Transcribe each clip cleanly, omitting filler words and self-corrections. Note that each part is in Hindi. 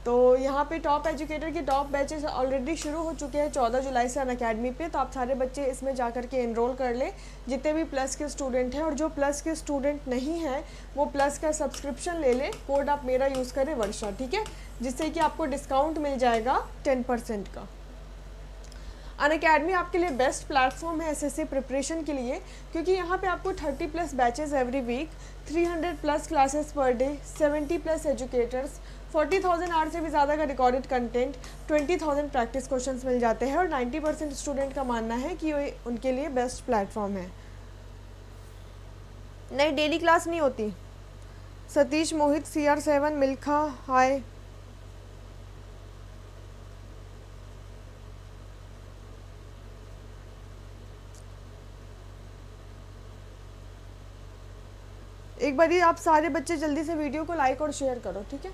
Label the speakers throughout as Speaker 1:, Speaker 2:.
Speaker 1: तो यहाँ पे टॉप एजुकेटर के टॉप बैचेस ऑलरेडी शुरू हो चुके हैं 14 जुलाई से अनअकैडमी पे। तो आप सारे बच्चे इसमें जा कर के एनरोल कर लें, जितने भी प्लस के स्टूडेंट हैं। और जो प्लस के स्टूडेंट नहीं हैं वो प्लस का सब्सक्रिप्शन ले लें, कोड आप मेरा यूज़ करें वर्षा, ठीक है, जिससे कि आपको डिस्काउंट मिल जाएगा 10% का। अनअकैडमी आपके लिए बेस्ट प्लेटफॉर्म है एसएससी प्रिपरेशन के लिए, क्योंकि यहाँ पे आपको 30+ batches every week, 300+ classes per day, 70+ educators, 40,000 hour से भी ज़्यादा का रिकॉर्डेड कंटेंट, 20,000 प्रैक्टिस क्वेश्चंस मिल जाते हैं। और 90% स्टूडेंट का मानना है कि ये उनके लिए बेस्ट प्लेटफॉर्म है। नहीं, डेली क्लास नहीं होती। सतीश, मोहित, CR7, मिल्खा, हाय। एक बार आप सारे बच्चे जल्दी से वीडियो को लाइक और शेयर करो, ठीक है।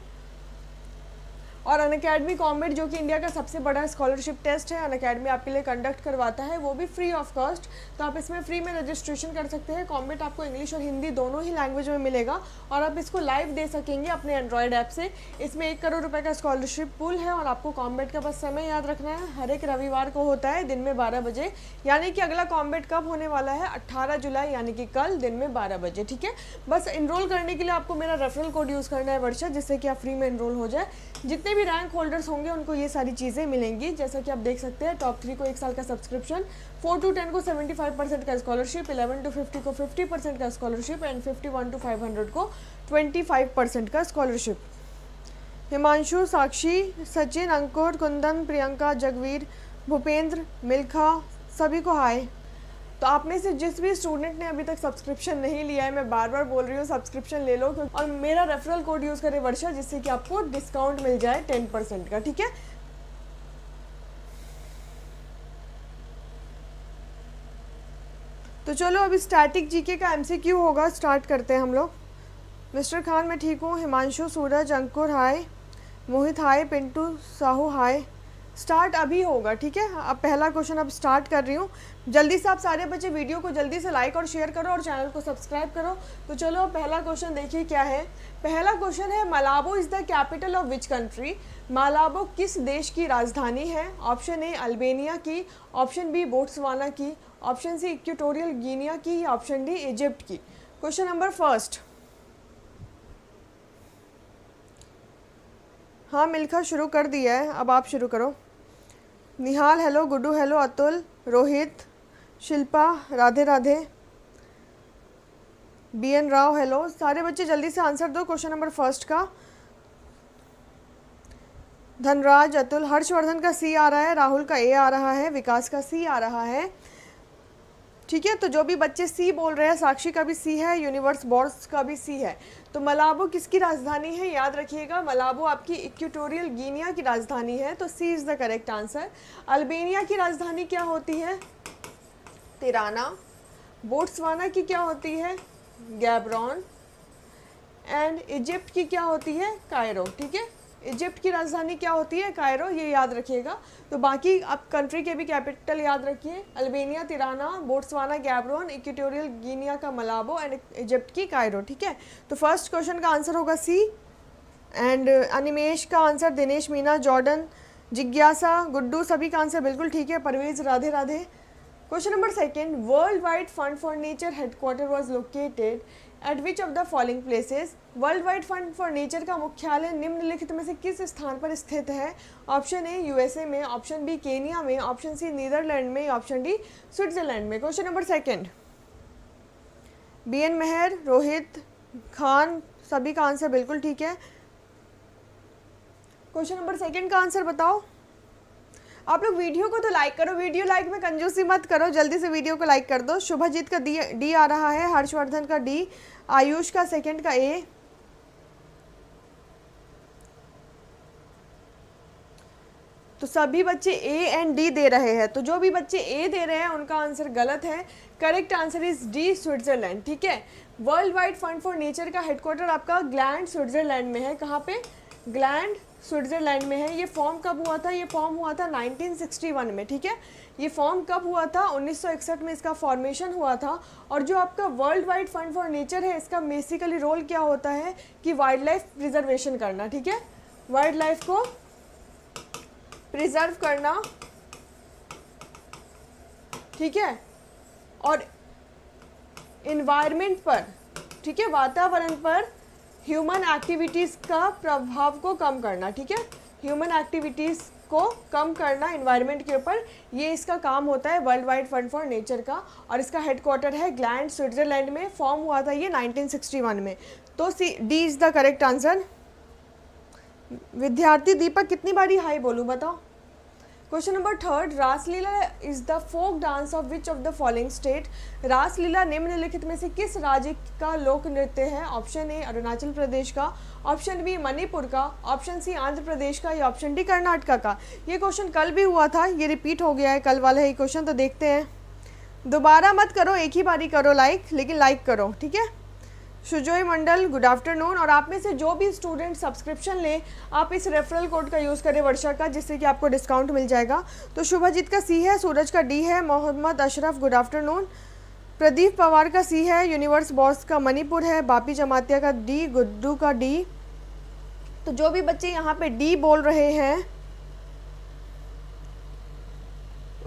Speaker 1: और अनअकैडमी कॉम्बेट जो कि इंडिया का सबसे बड़ा स्कॉलरशिप टेस्ट है, अनअकैडमी आपके लिए कंडक्ट करवाता है, वो भी फ्री ऑफ कॉस्ट। तो आप इसमें फ्री में रजिस्ट्रेशन कर सकते हैं। कॉम्बेट आपको इंग्लिश और हिंदी दोनों ही लैंग्वेज में मिलेगा और आप इसको लाइव दे सकेंगे अपने एंड्रॉयड ऐप से। इसमें 1 करोड़ रुपए का स्कॉलरशिप पूल है और आपको कॉम्बेट का बस समय याद रखना है, हर एक रविवार को होता है दिन में 12 बजे। यानी कि अगला कॉम्बेट कब होने वाला है? 18 जुलाई, यानी कि कल दिन में 12 बजे, ठीक है। बस इनरोल करने के लिए आपको मेरा रेफरल कोड यूज़ करना है वर्षा, जिससे कि आप फ्री में इनरोल हो जाए। जितने भी रैंक होल्डर्स होंगे उनको ये सारी चीज़ें मिलेंगी, जैसा कि आप देख सकते हैं। टॉप 3 को 1 साल का सब्सक्रिप्शन, 4 to 10 को 75% का स्कॉलरशिप, 11 to 50 को 50% का स्कॉलरशिप एंड 51 to 500 को 25% का स्कॉलरशिप। हिमांशु, साक्षी, सचिन, अंकुर, कुंदन, प्रियंका, जगवीर, भूपेंद्र, मिल्खा, सभी को हाय। तो आप में से जिस भी स्टूडेंट ने अभी तक सब्सक्रिप्शन नहीं लिया है, मैं बार बार बोल रही हूँ सब्सक्रिप्शन ले लो, और मेरा रेफरल कोड यूज़ करें वर्षा, जिससे कि आपको डिस्काउंट मिल जाए 10% का, ठीक है। तो चलो अभी स्टैटिक जीके का MCQ होगा, स्टार्ट करते हैं हम लोग। मिस्टर खान, मैं ठीक हूँ। हिमांशु, सूरज, अंकुर हाय, मोहित हाय, पिंटू, साहू हाय। स्टार्ट अभी होगा, ठीक है। अब पहला क्वेश्चन अब स्टार्ट कर रही हूँ। जल्दी से आप सारे बच्चे वीडियो को जल्दी से लाइक और शेयर करो और चैनल को सब्सक्राइब करो। तो चलो पहला क्वेश्चन देखिए क्या है। पहला क्वेश्चन है, Malabo is the capital of which country? Malabo किस देश की राजधानी है? ऑप्शन ए अल्बेनिया की, ऑप्शन बी बोट्सवाना की, ऑप्शन सी इक्वेटोरियल गिनिया की, या ऑप्शन डी इजिप्ट की। Question number first. हाँ मिल्खा, शुरू कर दिया है, अब आप शुरू करो। Nihal hello, Guddu hello, Atul, Rohit, Shilpa, Radhe Radhe, BN Rao hello. सारे बच्चे जल्दी से आंसर दो क्वेश्चन नंबर फर्स्ट का। धनराज, अतुल, हर्षवर्धन का C आ रहा है, राहुल का A आ रहा है, विकास का C आ रहा है, ठीक है। तो जो भी बच्चे C बोल रहे हैं, साक्षी का भी C है, यूनिवर्स बॉर्स का भी C है। तो मलाबो किसकी राजधानी है? याद रखिएगा, मलाबो आपकी इक्वेटोरियल गिनिया की राजधानी है, तो C is the correct answer. Albania की राजधानी क्या होती है? तिराना। बोट्सवाना की क्या होती है? गैब्रॉन। एंड इजिप्ट की क्या होती है? कायरो, ठीक है। इजिप्ट की राजधानी क्या होती है? कायरो, ये याद रखिएगा। तो बाकी आप कंट्री के भी कैपिटल याद रखिए, Albania Tirana, Botswana Gaborone, Equatorial Guinea का मलाबो एंड इजिप्ट की कायरो, ठीक है। तो फर्स्ट क्वेश्चन का आंसर होगा C। एंड अनिमेश का आंसर, दिनेश, मीना, जॉर्डन, जिज्ञासा, गुड्डू, सभी का आंसर बिल्कुल ठीक है। Parvez, Radhe Radhe. Question number second, world wide fund for nature headquarter was located at which of the following places? World wide fund for nature का मुख्यालय निम्नलिखित में से किस स्थान पर स्थित है? ऑप्शन ए USA में, ऑप्शन बी केनिया में, ऑप्शन सी नीदरलैंड में, ऑप्शन डी स्विट्जरलैंड में। क्वेश्चन नंबर सेकेंड, BN मेहर, रोहित, खान, सभी का आंसर बिल्कुल ठीक है। क्वेश्चन नंबर सेकेंड का आंसर बताओ। आप लोग वीडियो को तो लाइक करो, वीडियो लाइक में कंजूसी मत करो, जल्दी से वीडियो को लाइक कर दो। शुभजीत का D आ रहा है, हर्षवर्धन का D, आयुष का सेकंड का A। तो सभी बच्चे A एंड D दे रहे हैं, तो जो भी बच्चे A दे रहे हैं उनका आंसर गलत है। Correct answer is D, Switzerland, ठीक है। World wide fund for nature का हेडक्वार्टर आपका ग्लैंड, स्विट्जरलैंड में है। कहाँ पे? ग्लैंड, स्विट्जरलैंड में है। ये फॉर्म कब हुआ था? ये फॉर्म हुआ था 1961 में, ठीक है। ये फॉर्म कब हुआ था? 1961 में इसका फॉर्मेशन हुआ था। और जो आपका world wide fund for nature है, इसका बेसिकली रोल क्या होता है कि वाइल्ड लाइफ प्रिजर्वेशन करना, ठीक है। वाइल्ड लाइफ को प्रिजर्व करना, ठीक है, और इन्वायरमेंट पर, ठीक है, वातावरण पर ह्यूमन एक्टिविटीज़ का प्रभाव को कम करना, ठीक है, ह्यूमन एक्टिविटीज़ को कम करना इन्वायरमेंट के ऊपर, ये इसका काम होता है world wide fund for nature का। और इसका हेडक्वार्टर है ग्लैंड, स्विट्ज़रलैंड में। फॉर्म हुआ था ये 1961 में। तो C D is the correct answer. विद्यार्थी दीपक कितनी बारी हाई बोलूँ बताओ। Question number 3, Raslila is the folk dance of which of the following state. Raslila निम्नलिखित में से किस राज्य का लोक नृत्य है। ऑप्शन ए अरुणाचल प्रदेश का, ऑप्शन बी मणिपुर का, ऑप्शन सी आंध्र प्रदेश का, या ऑप्शन डी कर्नाटका का। ये क्वेश्चन कल भी हुआ था, ये रिपीट हो गया है कल वाला ही क्वेश्चन। तो देखते हैं, दोबारा मत करो, एक ही बारी करो लाइक, लेकिन लाइक करो, ठीक है। सुजोय मंडल गुड आफ्टरनून। और आप में से जो भी स्टूडेंट सब्सक्रिप्शन लें, आप इस रेफरल कोड का यूज़ करें वर्षा का, जिससे कि आपको डिस्काउंट मिल जाएगा। तो शुभजीत का सी है, सूरज का डी है, मोहम्मद अशरफ गुड आफ्टरनून, प्रदीप पवार का सी है, यूनिवर्स बॉस का मणिपुर है, बापी जमातिया का डी, गुड्डू का डी। तो जो भी बच्चे यहाँ पे डी बोल रहे हैं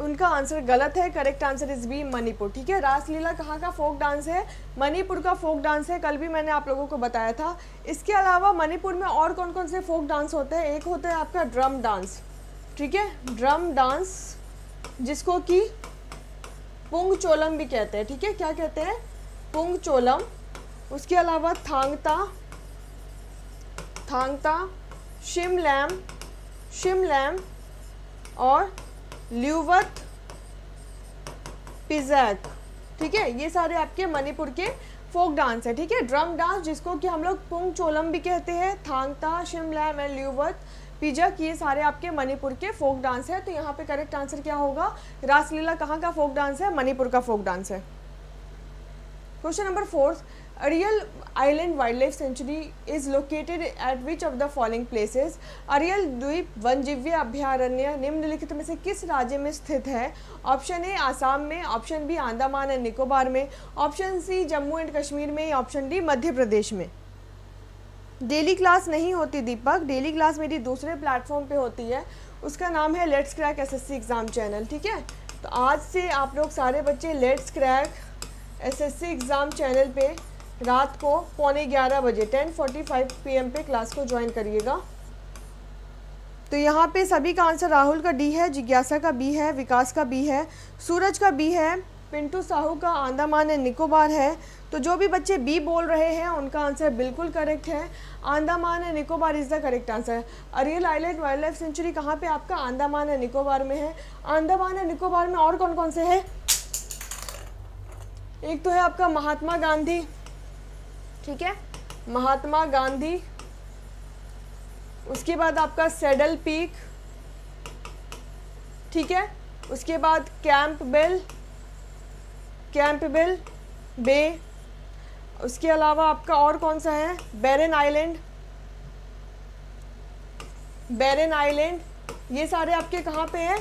Speaker 1: उनका आंसर गलत है। Correct answer is B Manipur, ठीक है। रासलीला कहाँ का फोक डांस है, मणिपुर का फोक डांस है। कल भी मैंने आप लोगों को बताया था। इसके अलावा मणिपुर में और कौन कौन से फोक डांस होते हैं। एक होता है आपका ड्रम डांस, ठीक है, ड्रम डांस, जिसको कि पुंगचोलम भी कहते हैं, ठीक है। क्या कहते हैं, पुंगचोलम। उसके अलावा थांगता, थांगता, शिमलैम, शिमलैम और ल्यूवत पिजैक, ठीक है। ये सारे आपके मणिपुर के फोक डांस है, ठीक है। ड्रम डांस, जिसको कि हम लोग पुंगचोलम भी कहते हैं, थांगता, शिमलैम एंड ल्यूवत पिजक, ये सारे आपके मणिपुर के फोक डांस है। तो यहाँ पे करेक्ट आंसर क्या होगा, रासलीला कहाँ का फोक डांस है, मणिपुर का फोक डांस है। Question number 4, Arial island wild life sanctuary is located at which of the following places. Arial द्वीप वन्यजीव अभयारण्य निम्नलिखित में से किस राज्य में स्थित है। ऑप्शन ए आसाम में, option B Andaman and Nicobar में, option C Jammu and Kashmir में, ऑप्शन डी मध्य प्रदेश में। डेली क्लास नहीं होती दीपक, डेली क्लास मेरी दूसरे प्लेटफॉर्म पे होती है, उसका नाम है let's crack SSC exam channel, ठीक है। तो आज से आप लोग सारे बच्चे let's crack SSC exam channel पे रात को 11:15 बजे 10:45 PM पे क्लास को ज्वाइन करिएगा। तो यहाँ पे सभी का आंसर राहुल का डी है, जिज्ञासा का बी है, विकास का बी है, सूरज का बी है, पिंटू साहू का अंडमान एंड निकोबार है। तो जो भी बच्चे बी बोल रहे हैं उनका आंसर बिल्कुल करेक्ट है, Andaman and Nicobar is the correct answer. Arial island wild life sanctuary कहाँ पे आपका, अंडमान एंड निकोबार में है। अंडमान एंड निकोबार में और कौन कौन से है, एक तो है आपका महात्मा गांधी, ठीक है, महात्मा गांधी। उसके बाद आपका सैडल पीक, ठीक है। उसके बाद कैंपबेल, कैंपबेल बे। उसके अलावा आपका और कौन सा है, बैरन आइलैंड, बैरन आइलैंड। ये सारे आपके कहाँ पे हैं,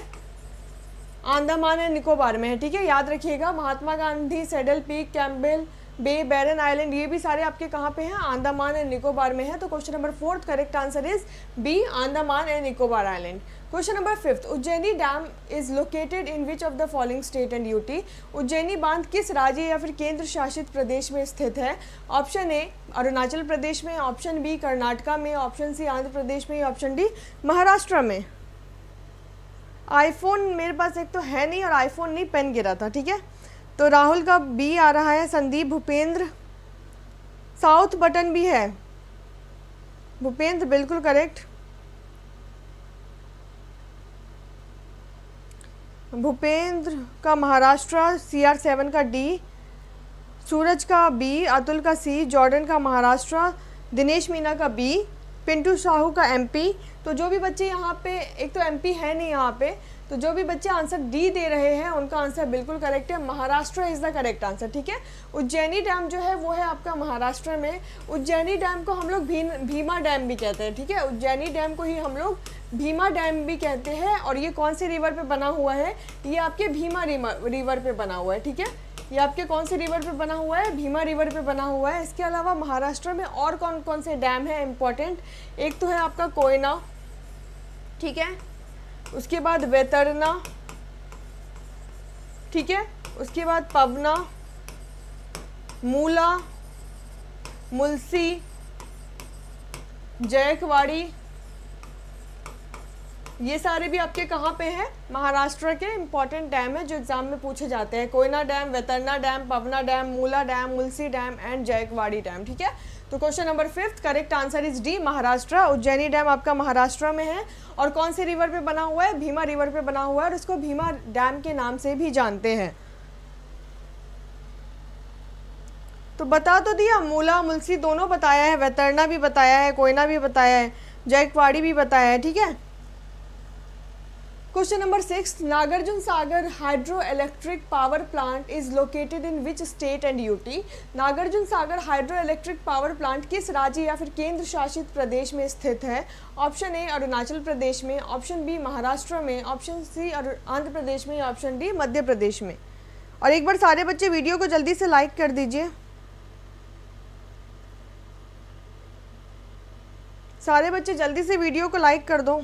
Speaker 1: अंडमान एंड निकोबार में है, ठीक है। याद रखिएगा, Mahatma Gandhi, saddle peak, Campbell बे, बैरन आइलैंड, ये भी सारे आपके कहाँ पे हैं, अंडमान एंड निकोबार में है। तो question number 4 correct answer is B, Andaman and Nicobar island. Question number 5, Ujjaini dam is located in which of the following state and UT. Ujjaini बांध किस राज्य या फिर केंद्र शासित प्रदेश में स्थित है। ऑप्शन ए अरुणाचल प्रदेश में, ऑप्शन बी कर्नाटका में, ऑप्शन सी आंध्र प्रदेश में, ऑप्शन डी महाराष्ट्र में। आईफोन मेरे पास एक तो है नहीं और आईफोन नहीं, पेन गिरा था, ठीक है। तो राहुल का बी आ रहा है, संदीप भूपेंद्र, साउथ बटन भी है, भूपेंद्र बिल्कुल करेक्ट। भूपेंद्र का महाराष्ट्र, CR7 का डी, सूरज का बी, अतुल का सी, जॉर्डन का महाराष्ट्र, दिनेश मीना का बी, पिंटू साहू का MP। तो जो भी बच्चे यहाँ पे, एक तो MP है नहीं यहाँ पे, तो जो भी बच्चे आंसर डी दे रहे हैं उनका आंसर बिल्कुल करेक्ट है, Maharashtra is the correct answer, ठीक है। उज्जैनी डैम जो है वो है आपका महाराष्ट्र में। उज्जैनी डैम को हम लोग भीमा डैम भी कहते हैं, ठीक है। उज्जैनी डैम को ही हम लोग भीमा डैम भी कहते हैं। और ये कौन सी रिवर पे बना हुआ है, ये आपके भीमा रिवर पे बना हुआ है, ठीक है। ये आपके कौन से रिवर पे बना हुआ है, भीमा रिवर पे बना हुआ है। इसके अलावा महाराष्ट्र में और कौन कौन से डैम है इम्पोर्टेंट, एक तो है आपका कोयना, ठीक है, उसके बाद वैतरना, ठीक है, उसके बाद पवना, मूला, मुलसी, जयकवाड़ी, ये सारे भी आपके कहाँ पे हैं, महाराष्ट्र के इंपॉर्टेंट डैम है जो एग्जाम में पूछे जाते हैं। Koyna dam, Vaitarna dam, Pavana dam, Mula dam, Mulshi dam and Jayakwadi dam, ठीक है। तो question number 5 correct answer is D, Maharashtra. Ujjaini dam आपका महाराष्ट्र में है और कौन से रिवर पे बना हुआ है, भीमा रिवर पे बना हुआ है और इसको भीमा डैम के नाम से भी जानते हैं। तो बता तो दिया, मूला मुलसी दोनों बताया है, वैतरना भी बताया है, कोयना भी बताया है, जयकवाड़ी भी बताया है, ठीक है। Question number 6 Nagarjuna Sagar hydro electric power plant is located in which state and UT. Nagarjuna Sagar hydro electric power plant किस राज्य या फिर केंद्र शासित प्रदेश में स्थित है। ऑप्शन ए अरुणाचल प्रदेश में, ऑप्शन बी महाराष्ट्र में, ऑप्शन सी आंध्र प्रदेश में, ऑप्शन डी मध्य प्रदेश में। और एक बार सारे बच्चे वीडियो को जल्दी से लाइक कर दीजिए, सारे बच्चे जल्दी से वीडियो को लाइक कर दो।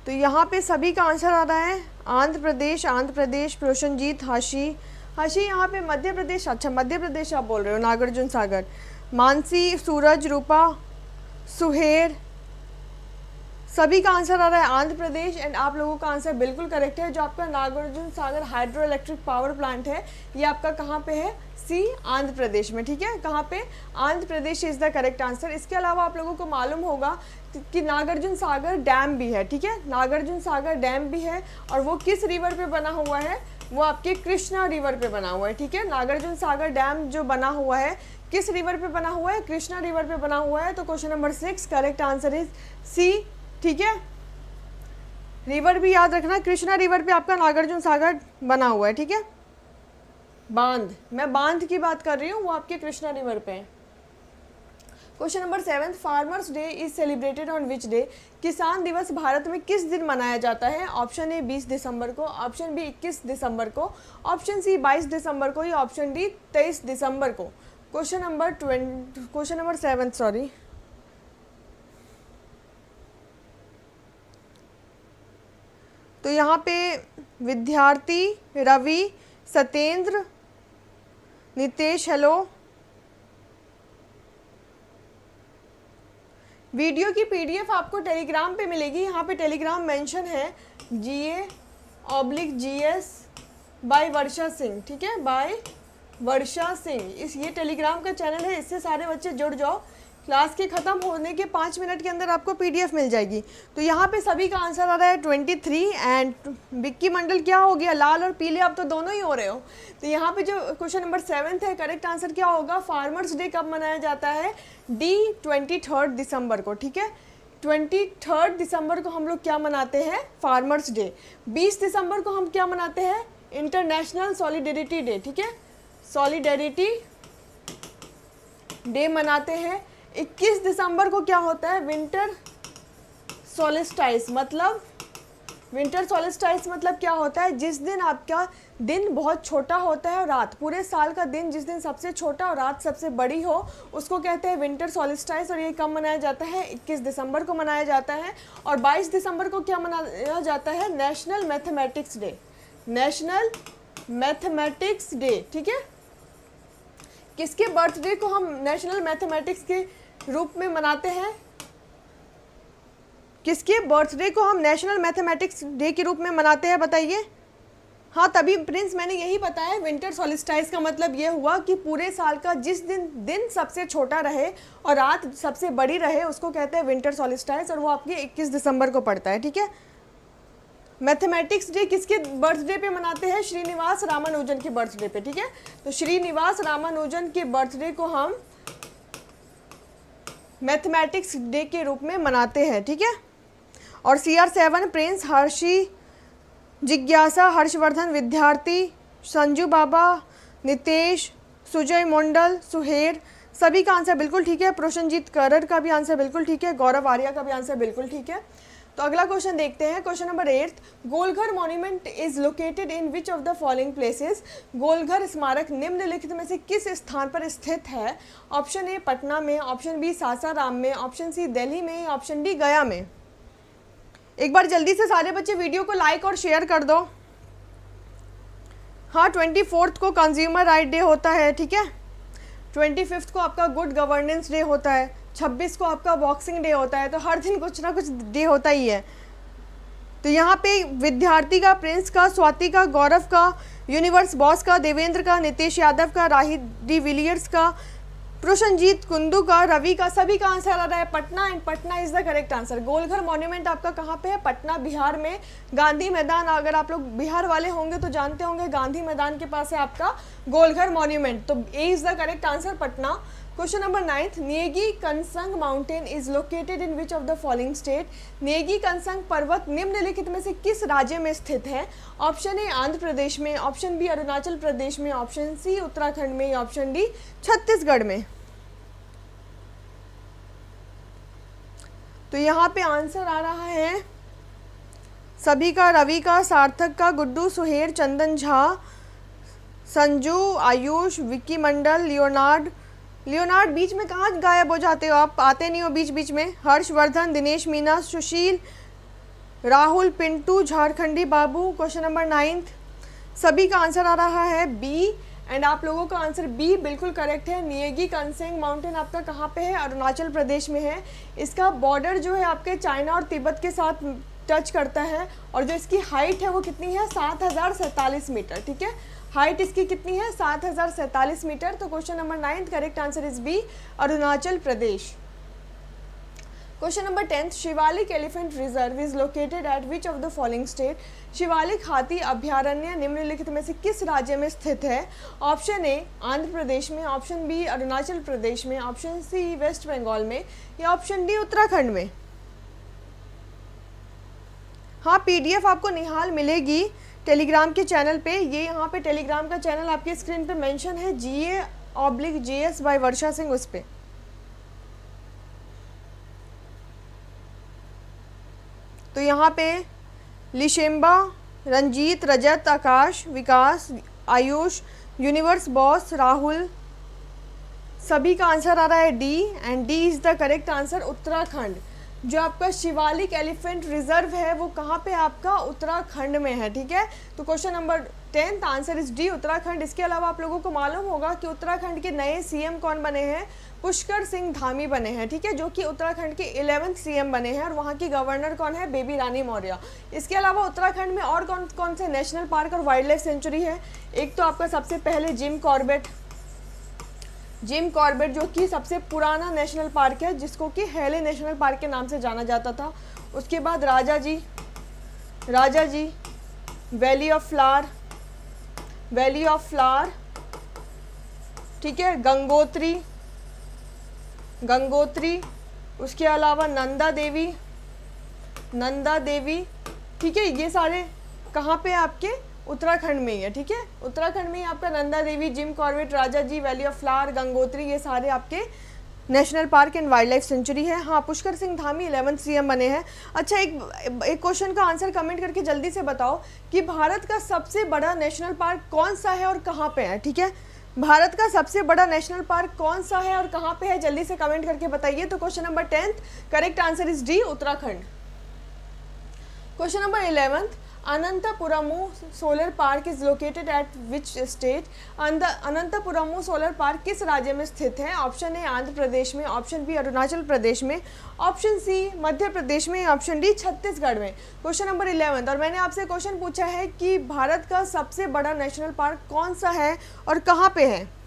Speaker 1: तो यहाँ पे सभी का आंसर आ रहा है आंध्र प्रदेश, आंध्र प्रदेश, प्रोशनजीत, हाशी, हाशी यहाँ पे मध्य प्रदेश, अच्छा मध्य प्रदेश आप बोल रहे हो, नागार्जुन सागर, मानसी, सूरज, रूपा, सुहेर, सभी का आंसर आ रहा है आंध्र प्रदेश एंड आप लोगों का आंसर बिल्कुल करेक्ट है। जो आपका Nagarjuna Sagar hydro electric power plant है ये आपका कहाँ पे है, सी आंध्र प्रदेश में, ठीक है। कहाँ पे, Andhra Pradesh is the correct answer. इसके अलावा आप लोगों को मालूम होगा कि नागार्जुन सागर डैम भी है, ठीक है, नागार्जुन सागर डैम भी है और वो किस रिवर पे बना हुआ है, वो आपके कृष्णा रिवर पे बना हुआ है, ठीक है। नागार्जुन सागर डैम जो बना हुआ है किस रिवर पे बना हुआ है, कृष्णा रिवर पे बना हुआ है। तो question number 6 correct answer is C, ठीक है। रिवर भी याद रखना, कृष्णा रिवर पे आपका नागार्जुन सागर बना हुआ है, ठीक है। बांध, मैं बांध की बात कर रही हूँ, वो आपके कृष्णा रिवर पे है। Question number 7 farmers day is celebrated on which day. किसान दिवस भारत में किस दिन मनाया जाता है। ऑप्शन ए 20 दिसंबर को, ऑप्शन बी 21 दिसंबर को, ऑप्शन सी 22 दिसंबर को या ऑप्शन डी 23 दिसंबर को। क्वेश्चन नंबर 7 सॉरी, तो यहाँ पे विद्यार्थी, रवि, सत्येंद्र, नितेश, हेलो। वीडियो की पीडीएफ आपको टेलीग्राम पे मिलेगी, यहाँ पे टेलीग्राम मेंशन है GA/GS बाय वर्षा सिंह, ठीक है, बाय वर्षा सिंह। इस ये टेलीग्राम का चैनल है, इससे सारे बच्चे जुड़ जाओ। क्लास के ख़त्म होने के 5 मिनट के अंदर आपको पीडीएफ मिल जाएगी। तो यहाँ पे सभी का आंसर आ रहा है 23 एंड विक्की मंडल क्या हो गया, लाल और पीले आप तो दोनों ही हो रहे हो। तो यहाँ पे जो क्वेश्चन नंबर 7 है करेक्ट आंसर क्या होगा, फार्मर्स डे कब मनाया जाता है, डी 23 दिसंबर को, ठीक है। 23 दिसंबर को हम लोग क्या मनाते हैं, फार्मर्स डे। 20 दिसंबर को हम क्या मनाते हैं, इंटरनेशनल सॉलिडेरिटी डे, ठीक है, सॉलिडेरिटी डे मनाते हैं। 21 दिसंबर को क्या होता है, विंटर सोलिस्टाइस। मतलब विंटर सोलिस्टाइस मतलब क्या होता है, जिस दिन आपका दिन बहुत छोटा होता है और रात, पूरे साल का दिन जिस दिन सबसे छोटा और रात सबसे बड़ी हो, उसको कहते हैं विंटर सोलिस्टाइस। और ये कब मनाया जाता है, 21 दिसंबर को मनाया जाता है। और 22 दिसंबर को क्या मनाया जाता है, national mathematics day, national mathematics day, ठीक है। किसके बर्थडे को हम नेशनल मैथमेटिक्स के रूप में मनाते हैं, किसके बर्थडे को हम नेशनल मैथमेटिक्स डे के रूप में मनाते हैं बताइए। हाँ तभी प्रिंस मैंने यही बताया, विंटर सॉलिस्टाइस का मतलब ये हुआ कि पूरे साल का जिस दिन सबसे छोटा रहे और रात सबसे बड़ी रहे उसको कहते हैं विंटर सॉलिस्टाइस, और वो आपके 21 दिसंबर को पड़ता है, ठीक है। मैथमेटिक्स डे किसके बर्थडे पे मनाते हैं, श्रीनिवास रामानुजन के बर्थडे पे, ठीक है। तो श्रीनिवास रामानुजन के बर्थडे को हम मैथमेटिक्स डे के रूप में मनाते हैं, ठीक है। और CR7 प्रिंस, हर्षी, जिज्ञासा, हर्षवर्धन, विद्यार्थी, संजू बाबा, नितेश, सुजय मंडल, सुहेर, सभी का आंसर बिल्कुल ठीक है। प्रोशनजीत करर का भी आंसर बिल्कुल ठीक है, गौरव आर्या का भी आंसर बिल्कुल ठीक है। तो अगला क्वेश्चन देखते हैं, question number 8, Golghar monument is located in which of the following places. Golghar स्मारक निम्नलिखित में से किस स्थान पर स्थित है। ऑप्शन ए पटना में, ऑप्शन बी सासाराम में, ऑप्शन सी दिल्ली में, ऑप्शन डी गया में। एक बार जल्दी से सारे बच्चे वीडियो को लाइक और शेयर कर दो। हाँ, 24 को कंज्यूमर राइट डे होता है, ठीक है। 25 को आपका गुड गवर्नेंस डे होता है, 26 को आपका बॉक्सिंग डे होता है। तो हर दिन कुछ ना कुछ डे होता ही है। तो यहाँ पे विद्यार्थी का, प्रिंस का, स्वाति का, गौरव का, यूनिवर्स बॉस का, देवेंद्र का, नितेश यादव का, राही डी विलियर्स का, प्रसन्नजीत कुंदू का, रवि का, सभी का आंसर आ रहा है Patna, and Patna is the correct answer. Golghar monument आपका कहाँ पे है? पटना, बिहार में, गांधी मैदान। अगर आप लोग बिहार वाले होंगे तो जानते होंगे गांधी मैदान के पास है आपका गोलघर मॉन्यूमेंट। तो A is the correct answer, Patna. Question number 9, Negi Kansang mountain is located in which of the following state. Negi Kansang पर्वत निम्नलिखित में से किस राज्य में स्थित है। ऑप्शन ए आंध्र प्रदेश में, ऑप्शन बी अरुणाचल प्रदेश में, ऑप्शन सी उत्तराखंड में, ऑप्शन डी छत्तीसगढ़ में। तो यहाँ पे आंसर आ रहा है सभी का, रवि का, सार्थक का, गुड्डू, सुहेर, चंदन झा, संजू, आयुष, विक्की मंडल, लियोनार्ड बीच में कहाँ गायब हो जाते हो आप? आते नहीं हो बीच बीच में। हर्षवर्धन, दिनेश मीना, सुशील, राहुल, पिंटू, झारखंडी बाबू। क्वेश्चन नंबर 9, सभी का आंसर आ रहा है बी, एंड आप लोगों का आंसर बी बिल्कुल करेक्ट है। नियगी कंसेंग माउंटेन आपका कहाँ पे है? अरुणाचल प्रदेश में है। इसका बॉर्डर जो है आपके चाइना और तिब्बत के साथ टच करता है, और जो इसकी हाइट है वो कितनी है? 7047 मीटर, ठीक है। हाइट इसकी कितनी है? 7047 मीटर। तो question number 9 correct answer is B, Arunachal Pradesh. Question number 10, Shivalik elephant reserve is located at which of the following state. Shivalik हाथी अभ्यारण्य निम्नलिखित में से किस राज्य में स्थित है। ऑप्शन ए आंध्र प्रदेश में, ऑप्शन बी अरुणाचल प्रदेश में, ऑप्शन सी वेस्ट बंगाल में, या ऑप्शन डी उत्तराखंड में। हाँ, पीडीएफ आपको निहाल मिलेगी टेलीग्राम के चैनल पे। ये यहाँ पे टेलीग्राम का चैनल आपकी स्क्रीन पे मेंशन है, GA/GS बाय वर्षा सिंह, उस पे। तो यहाँ पे लिशेम्बा, रंजीत, रजत, आकाश, विकास, आयुष, यूनिवर्स बॉस, राहुल, सभी का आंसर आ रहा है D, and D is the correct answer, Uttarakhand. जो आपका शिवालिक एलिफेंट रिजर्व है वो कहाँ पे आपका? उत्तराखंड में है, ठीक है। तो question number 10 answer is D, Uttarakhand. इसके अलावा आप लोगों को मालूम होगा कि उत्तराखंड के नए सीएम कौन बने हैं? पुष्कर सिंह धामी बने हैं, ठीक है, जो कि उत्तराखंड के 11वें सीएम बने हैं, और वहाँ की गवर्नर कौन है? बेबी रानी मौर्य। इसके अलावा उत्तराखंड में और कौन कौन से नेशनल पार्क और वाइल्ड लाइफ सेंचुरी है? एक तो आपका सबसे पहले जिम कॉर्बेट, जो कि सबसे पुराना नेशनल पार्क है, जिसको कि हेले नेशनल पार्क के नाम से जाना जाता था। उसके बाद राजा जी, वैली ऑफ फ्लावर, ठीक है, गंगोत्री, उसके अलावा नंदा देवी, ठीक है। ये सारे कहाँ पे आपके? उत्तराखंड में ही है, ठीक है। उत्तराखंड में ही आपका Nanda Devi, Jim Corbett, Rajaji, valley of flower, Gangotri, ये सारे आपके national park and wild life sanctuary है। हाँ, पुष्कर सिंह धामी 11वें सीएम बने हैं। अच्छा, एक क्वेश्चन का आंसर कमेंट करके जल्दी से बताओ कि भारत का सबसे बड़ा नेशनल पार्क कौन सा है और कहाँ पे है, ठीक है। भारत का सबसे बड़ा नेशनल पार्क कौन सा है और कहाँ पे है? जल्दी से कमेंट करके बताइए। तो question number 10 correct answer is D, Uttarakhand. Question number 11, Anantapuramu solar park is located at which state. Anantapuramu solar park किस राज्य में स्थित है? ऑप्शन ए आंध्र प्रदेश में, ऑप्शन बी अरुणाचल प्रदेश में, ऑप्शन सी मध्य प्रदेश में, ऑप्शन डी छत्तीसगढ़ में। क्वेश्चन नंबर 11, और मैंने आपसे क्वेश्चन पूछा है कि भारत का सबसे बड़ा नेशनल पार्क कौन सा है और कहाँ पे है।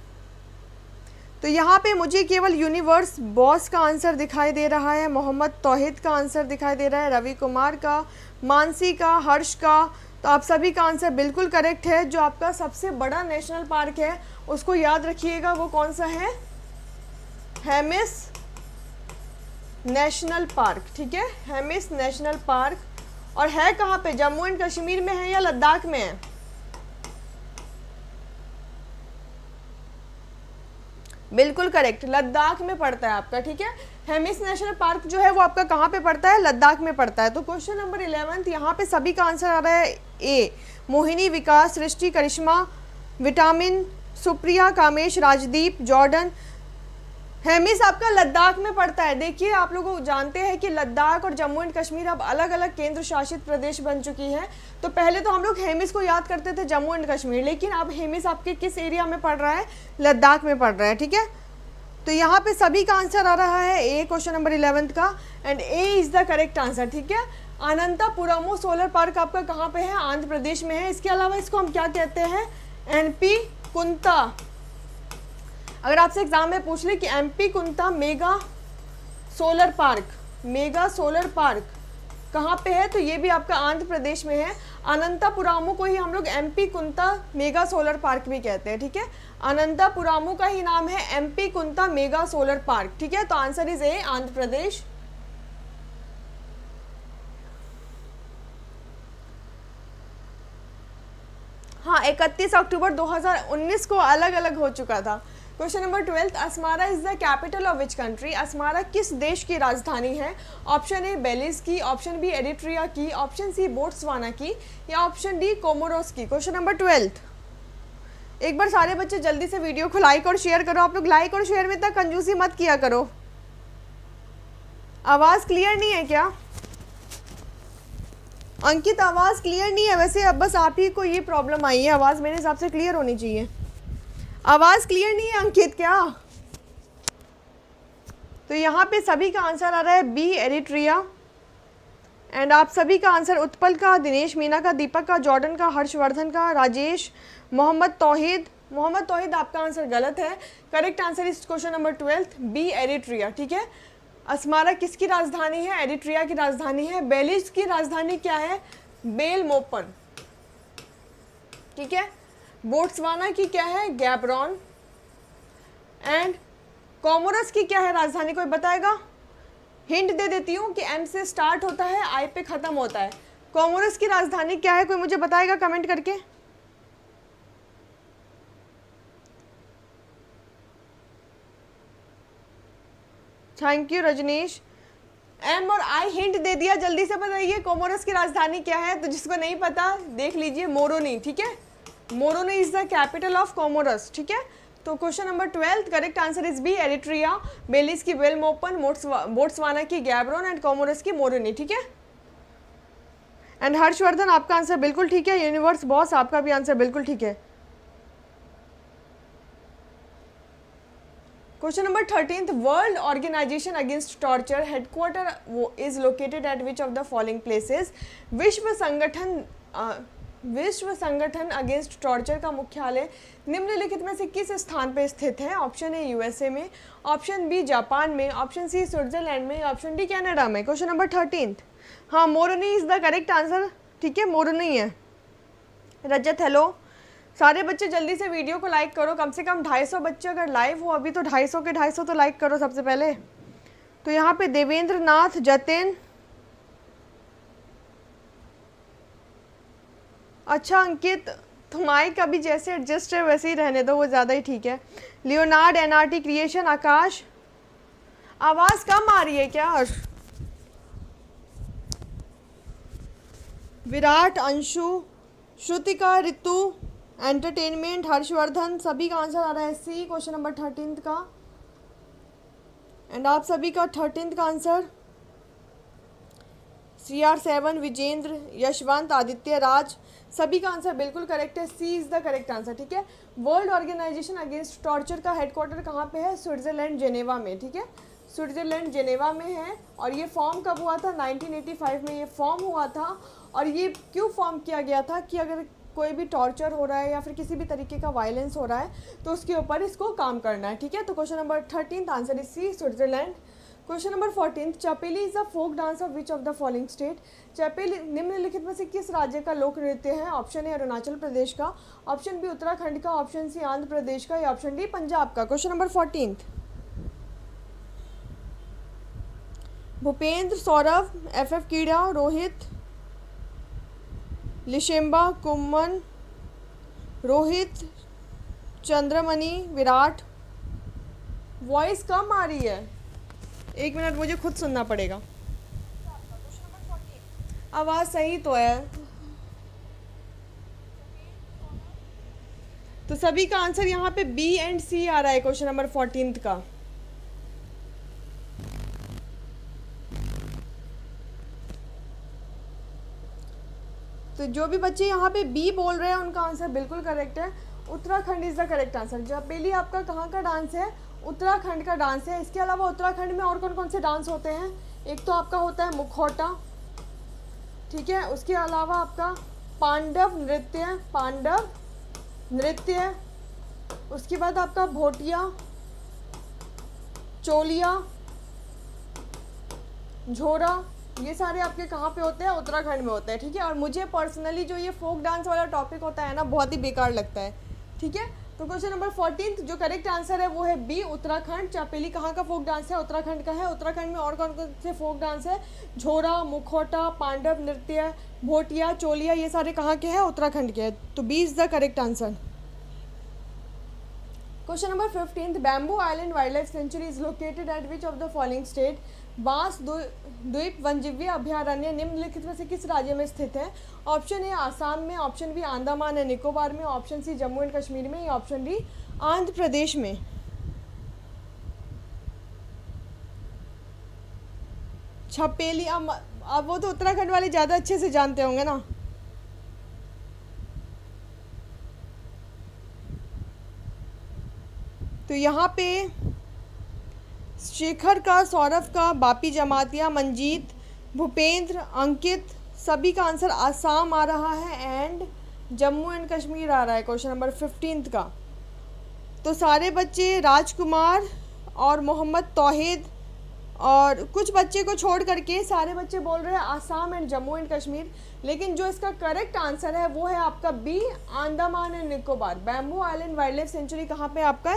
Speaker 1: तो यहाँ पे मुझे केवल यूनिवर्स बॉस का आंसर दिखाई दे रहा है, मोहम्मद तौहीद का आंसर दिखाई दे रहा है, रवि कुमार का, मानसी का, हर्ष का। तो आप सभी का आंसर बिल्कुल करेक्ट है। जो आपका सबसे बड़ा नेशनल पार्क है उसको याद रखिएगा, वो कौन सा है? हेमिस नेशनल पार्क, ठीक है, हेमिस नेशनल पार्क। और है कहाँ पे? जम्मू एंड कश्मीर में है या लद्दाख में है? बिल्कुल करेक्ट, लद्दाख में पड़ता है आपका, ठीक है। हेमिस नेशनल पार्क जो है वो आपका कहाँ पे पड़ता है, लद्दाख में पड़ता है। तो क्वेश्चन नंबर 11 यहाँ पे सभी का आंसर आ रहा है ए, मोहिनी, विकास, सृष्टि, करिश्मा, विटामिन, सुप्रिया, कामेश, राजदीप, जॉर्डन। हेमिस आपका लद्दाख में पड़ता है। देखिए आप लोग जानते हैं कि लद्दाख और जम्मू एंड कश्मीर अब अलग अलग केंद्र शासित प्रदेश बन चुकी है। तो पहले तो हम लोग हेमिस को याद करते थे जम्मू एंड कश्मीर, लेकिन अब हेमिस आपके किस एरिया में पड़ रहा है, लद्दाख में पड़ रहा है, ठीक है। तो यहाँ पे सभी का आंसर आ रहा है ए, क्वेश्चन नंबर 11 का, and A is the correct answer, ठीक है। अनंतपुरमु सोलर पार्क आपका कहाँ पे है, आंध्र प्रदेश में है। इसके अलावा इसको हम क्या कहते हैं, एमपी कुंता। अगर आपसे एग्जाम में पूछ ले कि एमपी कुंता मेगा सोलर पार्क कहाँ पे है, तो ये भी आपका आंध्र प्रदेश में है। अनंतपुरमु को ही हम लोग एमपी कुंता मेगा सोलर पार्क भी कहते हैं, ठीक है। अनंतपुरमु का ही नाम है एमपी कुंता मेगा सोलर पार्क, ठीक है। तो answer is a, Andhra Pradesh. हाँ, 31 अक्टूबर 2019 को अलग अलग हो चुका था। Question number 12, Asmara is the capital of which country. Asmara किस देश की राजधानी है। ऑप्शन ए बेलिज की, ऑप्शन बी एरिट्रिया की, ऑप्शन सी बोट्सवाना की, या ऑप्शन डी कोमोरोस की। क्वेश्चन नंबर 12, एक बार सारे बच्चे जल्दी से वीडियो को लाइक और शेयर करो। आप लोग लाइक और शेयर में इतना कंजूसी मत किया करो। आवाज़ क्लियर नहीं है क्या अंकित, आवाज़ क्लियर नहीं है वैसे, अब बस आप ही को ये प्रॉब्लम आई है, आवाज़ मेरे हिसाब से क्लियर होनी चाहिए। आवाज़ क्लियर नहीं है अंकित क्या। तो यहाँ पे सभी का आंसर आ रहा है बी, एरिट्रिया। एंड आप सभी का आंसर उत्पल का, दिनेश मीना का, दीपक का, जॉर्डन का, हर्षवर्धन का, राजेश, मोहम्मद तौहीद आपका आंसर गलत है। करेक्ट आंसर इस क्वेश्चन नंबर 12 बी, एरिट्रिया, ठीक है। अस्मारा किसकी राजधानी है, एरिट्रिया की राजधानी है। बेलिज की राजधानी क्या है, बेलमोपन, ठीक है। बोट्सवाना की क्या है, गैबरॉन। एंड कोमोरस की क्या है राजधानी, कोई बताएगा। हिंट दे देती हूँ कि एम से स्टार्ट होता है, आई पे खत्म होता है। कोमोरस की राजधानी क्या है, कोई मुझे बताएगा कमेंट करके। Thank you Rajneesh. एम और आई हिंट दे दिया, जल्दी से बताइए कोमोरस की राजधानी क्या है। तो जिसको नहीं पता देख लीजिए, मोरोनी, ठीक है। Moroni is the capital of Comoros, ठीक है। तो question number 12 correct answer is B, Eritrea. Belize की बेलमोपन, बोट्सवाना की गैबरॉन, एंड कोमोरस की मोरोनी, ठीक है। एंड हर्षवर्धन आपका आंसर बिल्कुल ठीक है। यूनिवर्स बॉस आपका भी आंसर बिल्कुल ठीक है। Question number 13, world organisation against torture headquarter is located at which of the following places. विश्व संगठन अगेंस्ट टॉर्चर का मुख्यालय निम्नलिखित में से किस स्थान पर स्थित है। ऑप्शन ए यूएसए में, ऑप्शन बी जापान में, ऑप्शन सी स्विट्जरलैंड में, ऑप्शन डी कनाडा में। क्वेश्चन नंबर 13, हाँ Moroni is the correct answer, ठीक है, मोरोनी है। रजत हेलो, सारे बच्चे जल्दी से वीडियो को लाइक करो। कम से कम 250 बच्चे अगर लाइव हो अभी तो 250 के 250 तो लाइक करो सबसे पहले। तो यहाँ पे देवेंद्र नाथ, जतिन, अच्छा अंकित तुम्हारी का भी जैसे एडजस्ट है वैसे ही रहने दो, वो ज़्यादा ही ठीक है। लियोनार्ड, एनआरटी क्रिएशन, आकाश। आवाज़ कम आ रही है क्या। विराट, अंशु, श्रुतिका, ऋतु, एंटरटेनमेंट, हर्षवर्धन, सभी का आंसर आ रहा है सी, क्वेश्चन नंबर 13 का। एंड आप सभी का 13 का आंसर CR7, विजेंद्र, यशवंत, आदित्य राज, सभी का आंसर बिल्कुल करेक्ट है। सी इज द करेक्ट आंसर, ठीक है। वर्ल्ड ऑर्गेनाइजेशन अगेंस्ट टॉर्चर का हेडक्वार्टर कहाँ पे है, स्विट्जरलैंड, जेनेवा में, ठीक है। स्विट्जरलैंड जेनेवा में है। और ये फॉर्म कब हुआ था, 1985 में ये फॉर्म हुआ था। और ये क्यों फॉर्म किया गया था कि अगर कोई भी टॉर्चर हो रहा है या फिर किसी भी तरीके का वायलेंस हो रहा है तो उसके ऊपर इसको काम करना है, ठीक है। तो question number 13 answer is C, Switzerland. Question number 14, Chapeli is a folk dance of which of the following state. Chapeli निम्नलिखित में से किस राज्य का लोक नृत्य है। ऑप्शन ए अरुणाचल प्रदेश का, ऑप्शन बी उत्तराखंड का, ऑप्शन सी आंध्र प्रदेश का, या ऑप्शन डी पंजाब का। Question number 14, Bhupendra, Saurabh, FF कीड़ा, रोहित, लिशेम्बा, कुमन, रोहित, चंद्रमणि, विराट, वॉइस कम आ रही है, एक मिनट मुझे खुद सुनना पड़ेगा। आवाज़ सही तो है। तो सभी का आंसर यहाँ पे बी एंड सी आ रहा है क्वेश्चन नंबर 14 का। तो जो भी बच्चे यहाँ पे बी बोल रहे हैं उनका आंसर बिल्कुल करेक्ट है। Uttarakhand is the correct answer. जब पहले आपका कहाँ का डांस है? उत्तराखंड का डांस है। इसके अलावा उत्तराखंड में और कौन कौन से डांस होते हैं? एक तो आपका होता है मुखौटा, ठीक है। उसके अलावा आपका पांडव नृत्य, उसके बाद आपका भोटिया, चोलिया, झोरा, ये सारे आपके कहाँ पे होते हैं? उत्तराखंड में होते हैं, ठीक है। और मुझे पर्सनली जो ये फोक डांस वाला टॉपिक होता है ना, बहुत ही बेकार लगता है, ठीक है। तो क्वेश्चन नंबर 14 जो करेक्ट आंसर है वो है बी, उत्तराखंड। चापेली कहाँ का फोक डांस है? उत्तराखंड का है। उत्तराखंड में और कौन कौन से फोक डांस है? झोरा, मुखौटा, पांडव नृत्य, भोटिया, चोलिया, ये सारे कहाँ के हैं? उत्तराखंड के हैं। तो B is the correct answer. Question number 15 bamboo island wild life sanctuary is located at which of the following state? बांस द्वीप वन्यजीव अभयारण्य निम्नलिखित में से किस राज्य में स्थित है? ऑप्शन ए आसाम में, option B Andaman and Nicobar में, option C Jammu and Kashmir में, या ऑप्शन डी आंध्र प्रदेश में। छपेली, अब वो तो उत्तराखंड वाले ज़्यादा अच्छे से जानते होंगे ना। तो यहाँ पे शेखर का, सौरभ का, बापी जमातिया, मंजीत, भूपेंद्र, अंकित, सभी का आंसर आसाम आ रहा है एंड जम्मू एंड कश्मीर आ रहा है क्वेश्चन नंबर 15 का। तो सारे बच्चे, राजकुमार और मोहम्मद तौहीद और कुछ बच्चे को छोड़ करके सारे बच्चे बोल रहे हैं आसाम एंड जम्मू एंड कश्मीर। लेकिन जो इसका करेक्ट आंसर है वो है आपका B, Andaman and Nicobar. Bamboo island wild life sanctuary कहाँ पे आपका?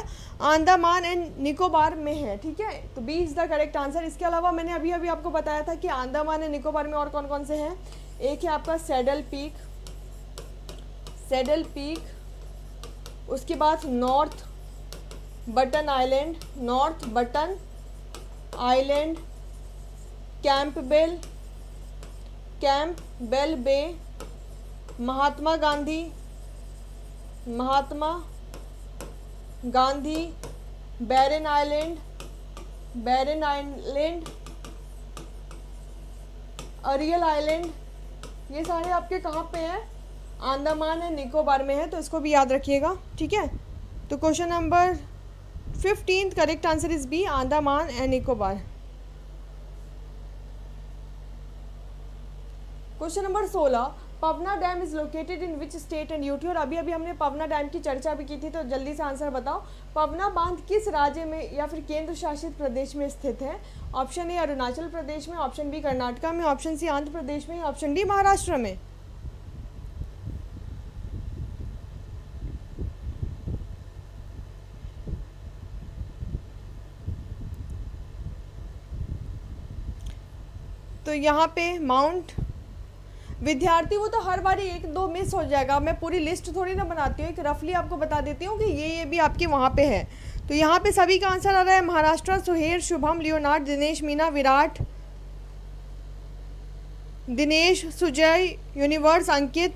Speaker 1: अंडमान एंड निकोबार में है, ठीक है। तो B is the correct answer. इसके अलावा मैंने अभी अभी आपको बताया था कि अंडमान एंड निकोबार में और कौन कौन से हैं। एक है आपका सैडल पीक, उसके बाद नॉर्थ बटन आइलैंड, कैंपबेल बे, महात्मा गांधी, बैरन आइलैंड, अरियल आइलैंड, ये सारे आपके कहाँ पे हैं? अंडमान एंड निकोबार में है। तो इसको भी याद रखिएगा, ठीक है। तो question number 15 correct answer is B, Andaman and Nicobar. Question number 16 Pavana dam is located in which state and UT. और अभी अभी हमने पवना डैम की चर्चा भी की थी, तो जल्दी से आंसर बताओ। पवना बांध किस राज्य में या फिर केंद्र शासित प्रदेश में स्थित है? ऑप्शन ए अरुणाचल प्रदेश में, ऑप्शन बी कर्नाटका में, ऑप्शन सी आंध्र प्रदेश में, ऑप्शन डी महाराष्ट्र में। तो यहाँ पे माउंट, विद्यार्थी वो तो हर बार एक दो मिस हो जाएगा। मैं पूरी लिस्ट थोड़ी ना बनाती हूँ, एक रफली आपको बता देती हूँ कि ये भी आपके वहाँ पे है। तो यहाँ पे सभी का आंसर आ रहा है महाराष्ट्र। सुहेर, शुभम, लियोनार्ड, दिनेश, मीना, विराट, दिनेश, सुजय, यूनिवर्स, अंकित,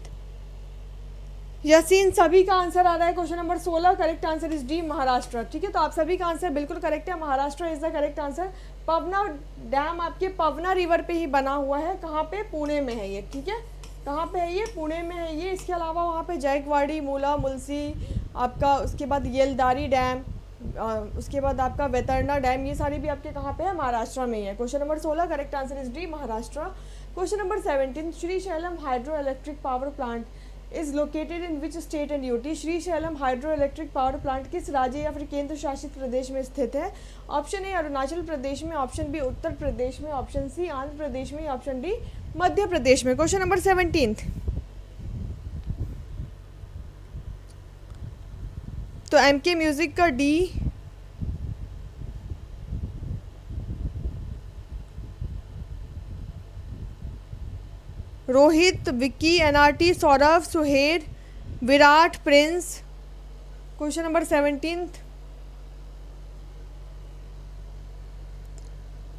Speaker 1: यसीन, सभी का आंसर आ रहा है question number 16 correct answer is D, Maharashtra, ठीक है। तो आप सभी का आंसर बिल्कुल करेक्ट है, Maharashtra is the correct answer. Pawna dam आपके पवना रिवर पे ही बना हुआ है। कहाँ पे? पुणे में है ये, ठीक है। कहाँ पे है ये? पुणे में है ये। इसके अलावा वहाँ पे जायकवाड़ी, मूला, मुलसी आपका, उसके बाद येलदारी डैम, उसके बाद आपका वेतरना डैम, ये सारी भी आपके कहाँ पे है? महाराष्ट्र में ही है। Question number 16 correct answer is D, Maharashtra. Question number 17 Srisailam hydro electric power plant is located in which state and UT. Srisailam hydro electric power plant किस राज्य या फिर केंद्र शासित प्रदेश में स्थित है? ऑप्शन ए अरुणाचल प्रदेश में, ऑप्शन बी उत्तर प्रदेश में, ऑप्शन सी आंध्र प्रदेश में, ऑप्शन डी मध्य प्रदेश में। क्वेश्चन नंबर 17 तो एमके म्यूजिक का D, Rohit, Vicky, NRT, Saurabh, Suher, Virat, Prince. Question number 17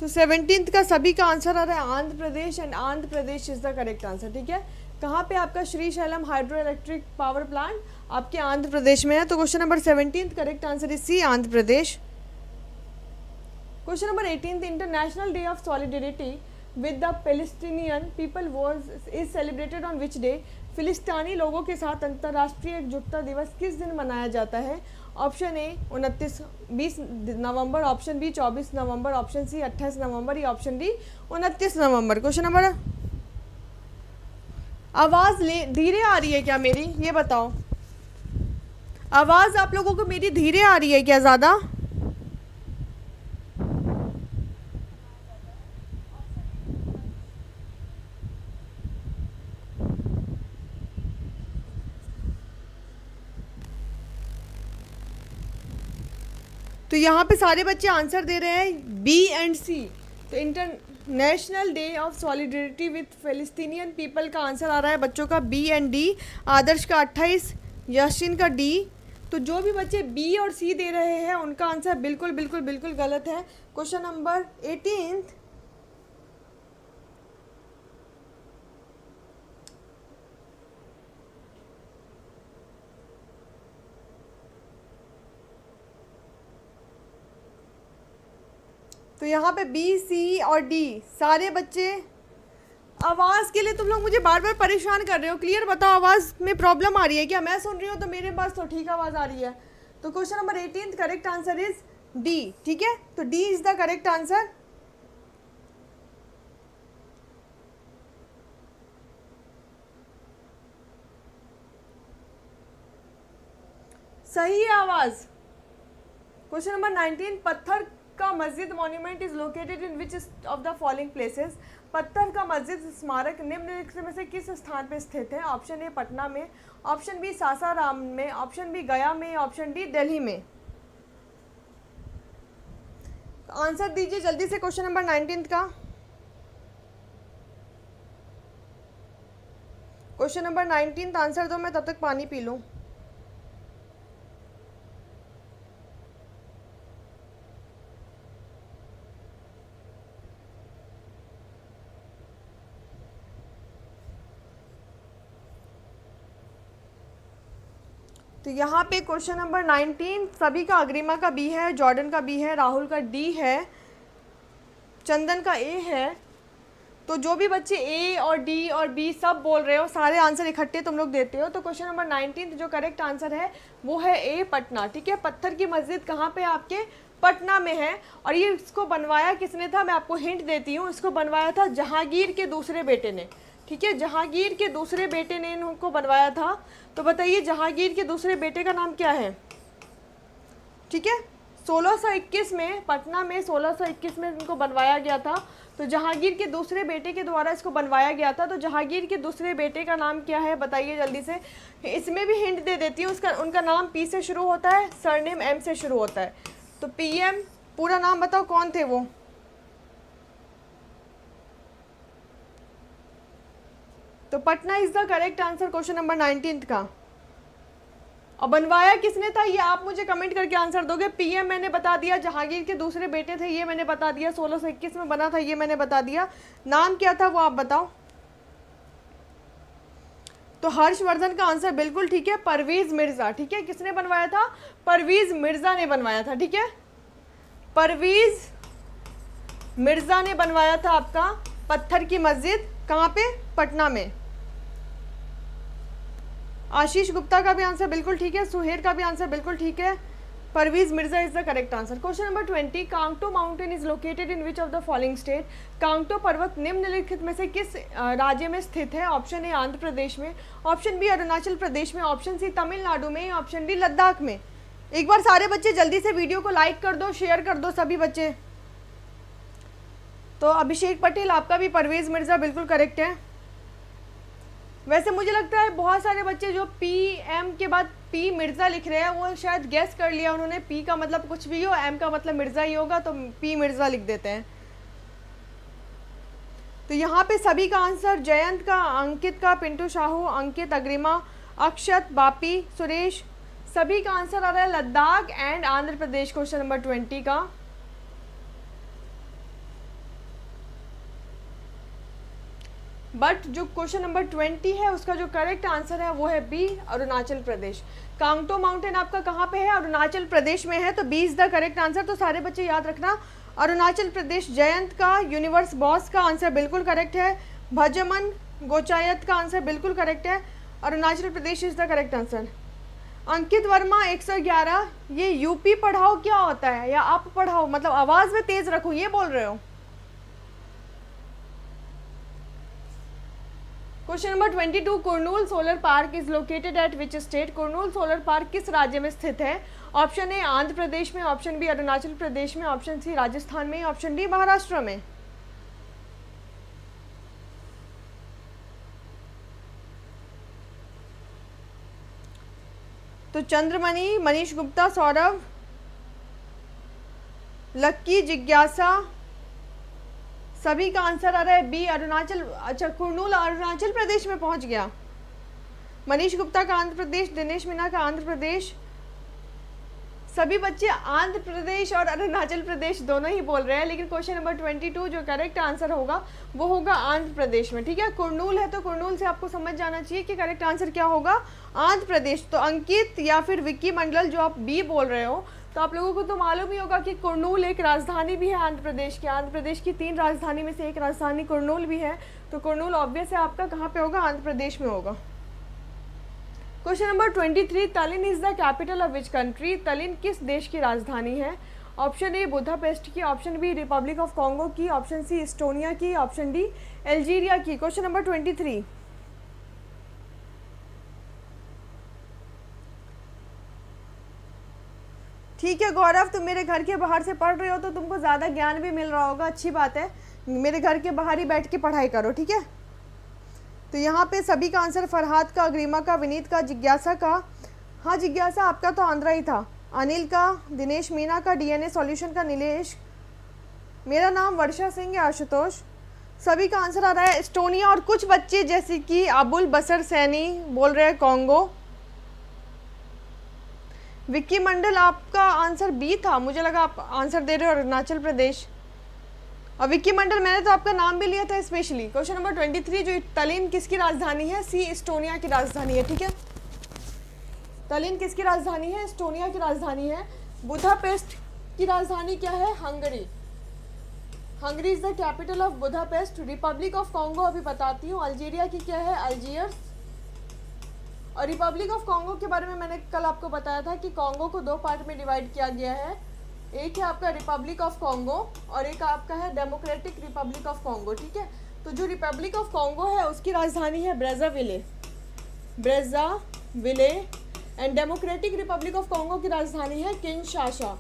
Speaker 1: तो 17th का सभी का आंसर आ रहा है Andhra Pradesh, and Andhra Pradesh is the correct answer. ठीक है, कहाँ पे आपका Srisailam hydro electric power plant आपके आंध्र प्रदेश में है। तो question number 17 correct answer is C, Andhra Pradesh. Question number 18, international day of solidarity with the Palestinian people was is celebrated on which day. फिलिस्तीनी लोगों के साथ अंतर्राष्ट्रीय एकजुटता दिवस किस दिन मनाया जाता है। Option A 20 November, option B 24 November, option C 28 November, या option D 29 November. Question number, आवाज़ धीरे आ रही है क्या मेरी, ये बताओ। आवाज़ आप लोगों को मेरी धीरे आ रही है क्या ज़्यादा? तो यहाँ पे सारे बच्चे आंसर दे रहे हैं बी एंड सी। तो international day of solidarity with फिलिस्तीनियन people का आंसर आ रहा है बच्चों का बी एंड डी। आदर्श का 28, यशिन का डी। तो जो भी बच्चे बी और सी दे रहे हैं उनका आंसर बिल्कुल बिल्कुल बिल्कुल गलत है। क्वेश्चन नंबर 18, तो यहाँ पे बी, सी और डी सारे बच्चे। आवाज़ के लिए तुम लोग मुझे बार बार परेशान कर रहे हो, क्लियर बताओ, आवाज़ में प्रॉब्लम आ रही है क्या? मैं सुन रही हूँ तो मेरे पास तो ठीक आवाज़ आ रही है। तो question number 18 correct answer is D. ठीक है, तो D is the correct answer. सही है आवाज़। क्वेश्चन नंबर 19, पत्थर का मस्जिद monument is located in which of the following places. पत्थर का मस्जिद स्मारक निम्नलिखित में से किस स्थान पर स्थित है। ऑप्शन ए पटना में, ऑप्शन बी सासाराम में, ऑप्शन बी गया में, ऑप्शन डी दिल्ली में। आंसर दीजिए जल्दी से क्वेश्चन नंबर 19 का। क्वेश्चन नंबर 19 आंसर दो, मैं तब तक पानी पी लूँ। तो यहाँ पे क्वेश्चन नंबर 19 सभी का, अग्रिमा का बी है, जॉर्डन का बी है, राहुल का डी है, चंदन का ए है। तो जो भी बच्चे ए और डी और बी सब बोल रहे हो, सारे आंसर इकट्ठे तुम लोग देते हो। तो क्वेश्चन नंबर 19 जो करेक्ट आंसर है वो है ए पटना। ठीक है, पत्थर की मस्जिद कहाँ पे आपके पटना में है। और ये इसको बनवाया किसने था, मैं आपको हिंट देती हूँ, इसको बनवाया था जहांगीर के दूसरे बेटे ने। ठीक है, जहांगीर के दूसरे बेटे ने इनको बनवाया था। तो बताइए जहांगीर के दूसरे बेटे का नाम क्या है। ठीक है, 1621 में पटना में 1621 में इनको बनवाया गया था। तो जहांगीर के दूसरे बेटे के द्वारा इसको बनवाया गया था। तो जहांगीर के दूसरे बेटे का नाम क्या है बताइए जल्दी से। इसमें भी हिंट दे देती हूँ, उनका नाम पी से शुरू होता है, सरनेम एम से शुरू होता है। तो पीएम पूरा नाम बताओ कौन थे वो। तो Patna is the correct answer question number 19 का। और बनवाया किसने था ये आप मुझे कमेंट करके आंसर दोगे। पीएम मैंने बता दिया, जहांगीर के दूसरे बेटे थे ये मैंने बता दिया, 1621 में बना था ये मैंने बता दिया। नाम क्या था वो आप बताओ। तो हर्षवर्धन का आंसर बिल्कुल ठीक है, परवेज मिर्जा। ठीक है, किसने बनवाया था, परवेज मिर्जा ने बनवाया था। ठीक है, परवेज मिर्जा ने बनवाया था आपका पत्थर की मस्जिद, कहाँ पे, पटना में। आशीष गुप्ता का भी आंसर बिल्कुल ठीक है, सुहेर का भी आंसर बिल्कुल ठीक है, Parvez Mirza is the correct answer. Question number 20, Kangto mountain is located in which of the following state. Kangto पर्वत निम्नलिखित में से किस राज्य में स्थित है। ऑप्शन ए आंध्र प्रदेश में, ऑप्शन बी अरुणाचल प्रदेश में, ऑप्शन सी तमिलनाडु में, ऑप्शन डी लद्दाख में। एक बार सारे बच्चे जल्दी से वीडियो को लाइक कर दो, शेयर कर दो सभी बच्चे। तो अभिषेक पटेल आपका भी परवेज मिर्जा बिल्कुल करेक्ट है। वैसे मुझे लगता है बहुत सारे बच्चे जो पी एम के बाद पी मिर्ज़ा लिख रहे हैं वो शायद गेस कर लिया उन्होंने, पी का मतलब कुछ भी हो, एम का मतलब मिर्ज़ा ही होगा, तो पी मिर्ज़ा लिख देते हैं। तो यहाँ पे सभी का आंसर जयंत का, अंकित का, पिंटू साहू, अंकित, अग्रिमा, अक्षत, बापी, सुरेश, सभी का आंसर आ रहा है Ladakh and Andhra Pradesh question number 20 का। बट जो क्वेश्चन नंबर 20 है उसका जो करेक्ट आंसर है वो है बी, अरुणाचल प्रदेश। कांगटो माउंटेन आपका कहाँ पे है? अरुणाचल प्रदेश में है, तो B is the correct answer. तो सारे बच्चे याद रखना, अरुणाचल प्रदेश। जयंत का यूनिवर्स बॉस का आंसर बिल्कुल करेक्ट है। भजमन गोचायत का आंसर बिल्कुल करेक्ट है। Arunachal Pradesh is the correct answer. Ankit Verma 111, ये यूपी पढ़ाओ क्या होता है, या आप पढ़ाओ मतलब आवाज में तेज रखो, ये बोल रहे हो? Question number 22, Kurnool solar park is located at which state? Kurnool solar park किस राज्य में स्थित है? ऑप्शन ए आंध्र प्रदेश में, ऑप्शन बी अरुणाचल प्रदेश में, ऑप्शन सी राजस्थान में, ऑप्शन डी महाराष्ट्र में। तो चंद्रमणि, मनीष गुप्ता, सौरभ, लक्की, जिज्ञासा, सभी का आंसर आ रहा है बी, अरुणाचल। अच्छा, कुरनूल अरुणाचल प्रदेश में पहुंच गया। मनीष गुप्ता का आंध्र प्रदेश, दिनेश मीना का आंध्र प्रदेश। सभी बच्चे आंध्र प्रदेश और अरुणाचल प्रदेश दोनों ही बोल रहे हैं, लेकिन क्वेश्चन नंबर 22 जो करेक्ट आंसर होगा वो होगा आंध्र प्रदेश में। ठीक है, कुरनूल है तो कुरनूल से आपको समझ जाना चाहिए कि करेक्ट आंसर क्या होगा, आंध्र प्रदेश। तो अंकित या फिर विक्की मंडल जो आप बी बोल रहे हो, तो आप लोगों को तो मालूम ही होगा कि कुरनूल एक राजधानी भी है आंध्र प्रदेश की। आंध्र प्रदेश की 3 राजधानी में से एक राजधानी कुरनूल भी है, तो कुरनूल ऑब्वियस है आपका कहाँ पे होगा, आंध्र प्रदेश में होगा। Question number 23, Tallinn is the capital of which country? Tallinn किस देश की राजधानी है? ऑप्शन ए बुदापेस्ट की, option B Republic of Congo की, ऑप्शन सी इस्टोनिया की, ऑप्शन डी अल्जीरिया की। Question number 23। ठीक है गौरव, तुम मेरे घर के बाहर से पढ़ रहे हो तो तुमको ज़्यादा ज्ञान भी मिल रहा होगा, अच्छी बात है। मेरे घर के बाहर ही बैठ के पढ़ाई करो, ठीक है। तो यहाँ पे सभी का आंसर फरहाद का, ग्रीमा का, विनीत का, जिज्ञासा का। हाँ जिज्ञासा आपका तो आंध्रा ही था। अनिल का, दिनेश मीना का, डीएनए सॉल्यूशन का नीलेश। मेरा नाम वर्षा सिंह है, आशुतोष। सभी का आंसर आ रहा है एस्टोनिया, और कुछ बच्चे जैसे कि अबुल बसर सैनी बोल रहे हैं कॉन्गो। विक्की मंडल आपका आंसर बी था, मुझे लगा आप आंसर दे रहे हो अरुणाचल प्रदेश। और विक्की मंडल मैंने तो आपका नाम भी लिया था स्पेशली। क्वेश्चन नंबर 23, जो तलिन किसकी राजधानी है? सी एस्टोनिया की राजधानी है, ठीक है। तलिन किसकी राजधानी है? एस्टोनिया की राजधानी है। बुदापेस्ट की राजधानी क्या है? Hungary. Hungary is the capital of Budapest. Republic of Congo अभी बताती हूँ। अल्जीरिया की क्या है? अल्जीयर्स। और रिपब्लिक ऑफ कॉन्गो के बारे में मैंने कल आपको बताया था कि कॉन्गो को 2 पार्ट में डिवाइड किया गया है। एक है आपका रिपब्लिक ऑफ कॉन्गो और एक आपका है डेमोक्रेटिक रिपब्लिक ऑफ कॉन्गो, ठीक है। तो जो रिपब्लिक ऑफ कॉन्गो है उसकी राजधानी है Brazzaville, Brazzaville. And Democratic Republic of Congo की राजधानी है किनशासा,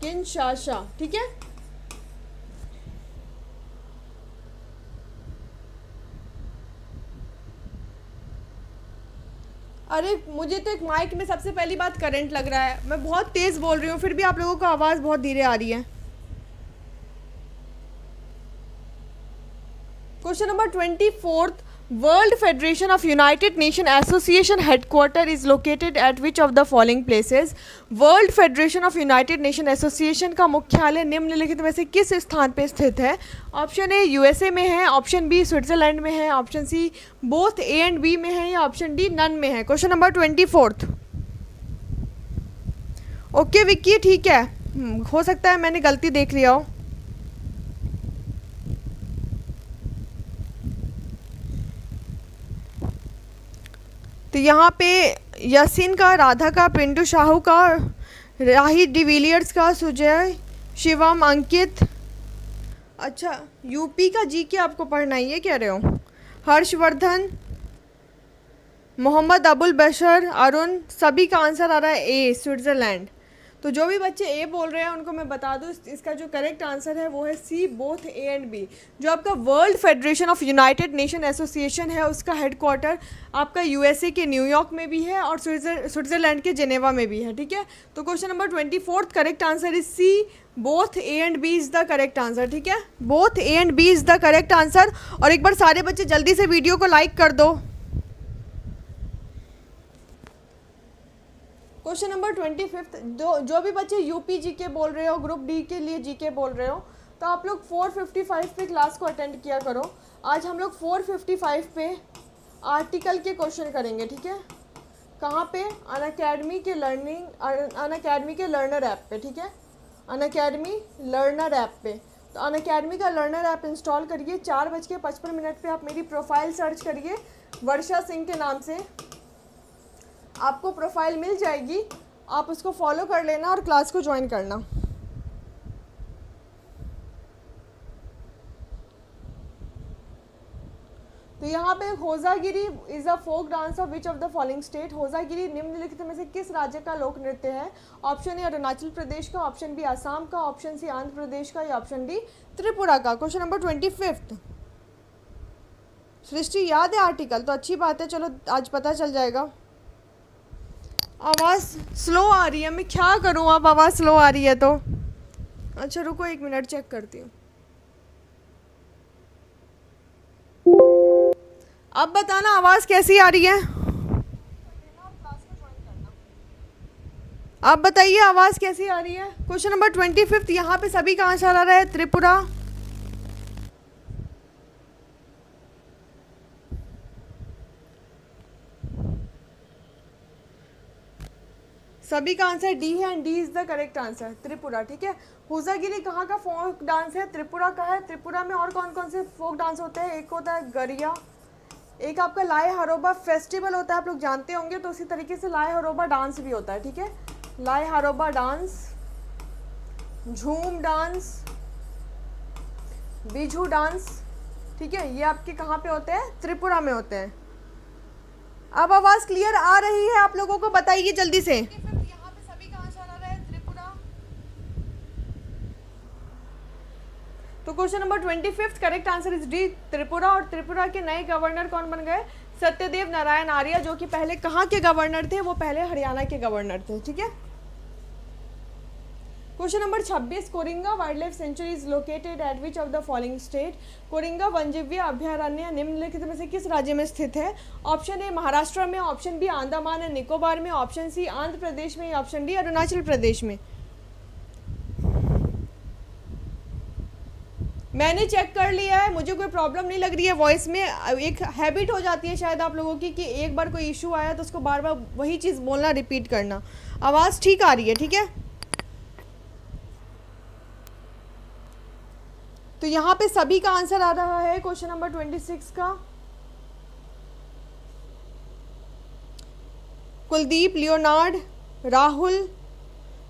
Speaker 1: किनशासा, ठीक है। अरे मुझे तो एक माइक में सबसे पहली बात करंट लग रहा है, मैं बहुत तेज़ बोल रही हूँ फिर भी आप लोगों को आवाज़ बहुत धीरे आ रही है। Question number 24, world federation of United nation association headquarter is located at which of the following places? World federation of United nation association का मुख्यालय निम्नलिखित में से किस स्थान पे स्थित है? ऑप्शन ए यूएसए में है, ऑप्शन बी स्विट्जरलैंड में है, option C both A and B में है, या ऑप्शन डी नन में है। Question number 24। ओके विक्की, ठीक है, हो सकता है मैंने गलती देख लिया हो। तो यहाँ पे यासीन का, राधा का, पिंटू शाहू का, राही डिविलियर्स का, सुजय, शिवम, अंकित। अच्छा यूपी का जीके आपको पढ़ना है, ये कह रहे हो? हर्षवर्धन, मोहम्मद अबुल बशर, अरुण। सभी का आंसर आ रहा है ए, स्विट्ज़रलैंड। तो जो भी बच्चे ए बोल रहे हैं उनको मैं बता दूं, इसका जो करेक्ट आंसर है वो है सी, बोथ ए एंड बी। जो आपका world federation of United nation association है उसका हेडक्वार्टर आपका यूएसए के न्यूयॉर्क में भी है और स्विट्ज़रलैंड के जेनेवा में भी है, ठीक है। तो question number 24 correct answer is C, both A and B is the correct answer, ठीक है। Both A and B is the correct answer. और एक बार सारे बच्चे जल्दी से वीडियो को लाइक कर दो। क्वेश्चन नंबर 25, जो भी बच्चे यूपी जीके बोल रहे हो, ग्रुप डी के लिए जीके बोल रहे हो, तो आप लोग 4:55 पे क्लास को अटेंड किया करो। आज हम लोग 4:55 पे आर्टिकल के क्वेश्चन करेंगे, ठीक है। कहाँ पे? अनअकैडमी के लर्नर ऐप पे, ठीक है। अनअकैडमी लर्नर ऐप पे। तो अनअकैडमी का लर्नर ऐप इंस्टॉल करिए। 4:55 पे आप मेरी प्रोफाइल सर्च करिए, वर्षा सिंह के नाम से आपको प्रोफाइल मिल जाएगी। आप उसको फॉलो कर लेना और क्लास को ज्वाइन करना। तो यहाँ पे Hojagiri is a folk dance of which of the following state. Hojagiri निम्नलिखित में से किस राज्य का लोक नृत्य है? ऑप्शन ए अरुणाचल प्रदेश का, ऑप्शन बी आसाम का, ऑप्शन सी आंध्र प्रदेश का, या ऑप्शन डी त्रिपुरा का। Question number 25। सृष्टि याद है आर्टिकल? तो अच्छी बात है, चलो आज पता चल जाएगा। आवाज़ स्लो आ रही है, मैं क्या करूँ? अब आवाज़ स्लो आ रही है तो अच्छा रुको 1 मिनट चेक करती हूँ। अब बताना आवाज़ कैसी आ रही है। आप बताइए आवाज़ कैसी आ रही है। क्वेश्चन नंबर 25 यहाँ पे सभी का आंसर आ रहा है त्रिपुरा। सभी का आंसर डी है and D is the correct answer, Tripura, ठीक है। होजागिरी कहाँ का फोक डांस है? त्रिपुरा का है। त्रिपुरा में और कौन कौन से फोक डांस होते हैं? एक होता है गरिया, एक आपका लाए हरोबा फेस्टिवल होता है, आप लोग जानते होंगे। तो उसी तरीके से लाए हरोबा डांस भी होता है, ठीक है। लाए हरोबा डांस, झूम डांस, बिजू डांस, ठीक है। ये आपके कहाँ पे होते हैं? त्रिपुरा में होते हैं। अब आवाज़ क्लियर आ रही है आप लोगों को? बताइए जल्दी से। यहाँ पे सभी का आंसर आ रहा है त्रिपुरा। तो question number 25 correct answer is D, Tripura. और त्रिपुरा के नए गवर्नर कौन बन गए? सत्यदेव नारायण आर्य, जो कि पहले कहाँ के गवर्नर थे? वो पहले हरियाणा के गवर्नर थे, ठीक है। Question number 26 Coringa wild life sanctuary is located at which of the following state. Coringa वन्यजीव अभयारण्य निम्नलिखित में से किस राज्य में स्थित है? ऑप्शन ए महाराष्ट्र में, option B Andaman and Nicobar में, ऑप्शन सी आंध्र प्रदेश में, ऑप्शन डी अरुणाचल प्रदेश में। मैंने चेक कर लिया है, मुझे कोई प्रॉब्लम नहीं लग रही है वॉइस में। एक हैबिट हो जाती है शायद आप लोगों की कि एक बार कोई इशू आया तो उसको बार बार वही चीज़ बोलना, रिपीट करना। आवाज़ ठीक आ रही है, ठीक है। तो यहाँ पे सभी का आंसर आ रहा है क्वेश्चन नंबर 26 का। Kuldeep, Leonard, Rahul,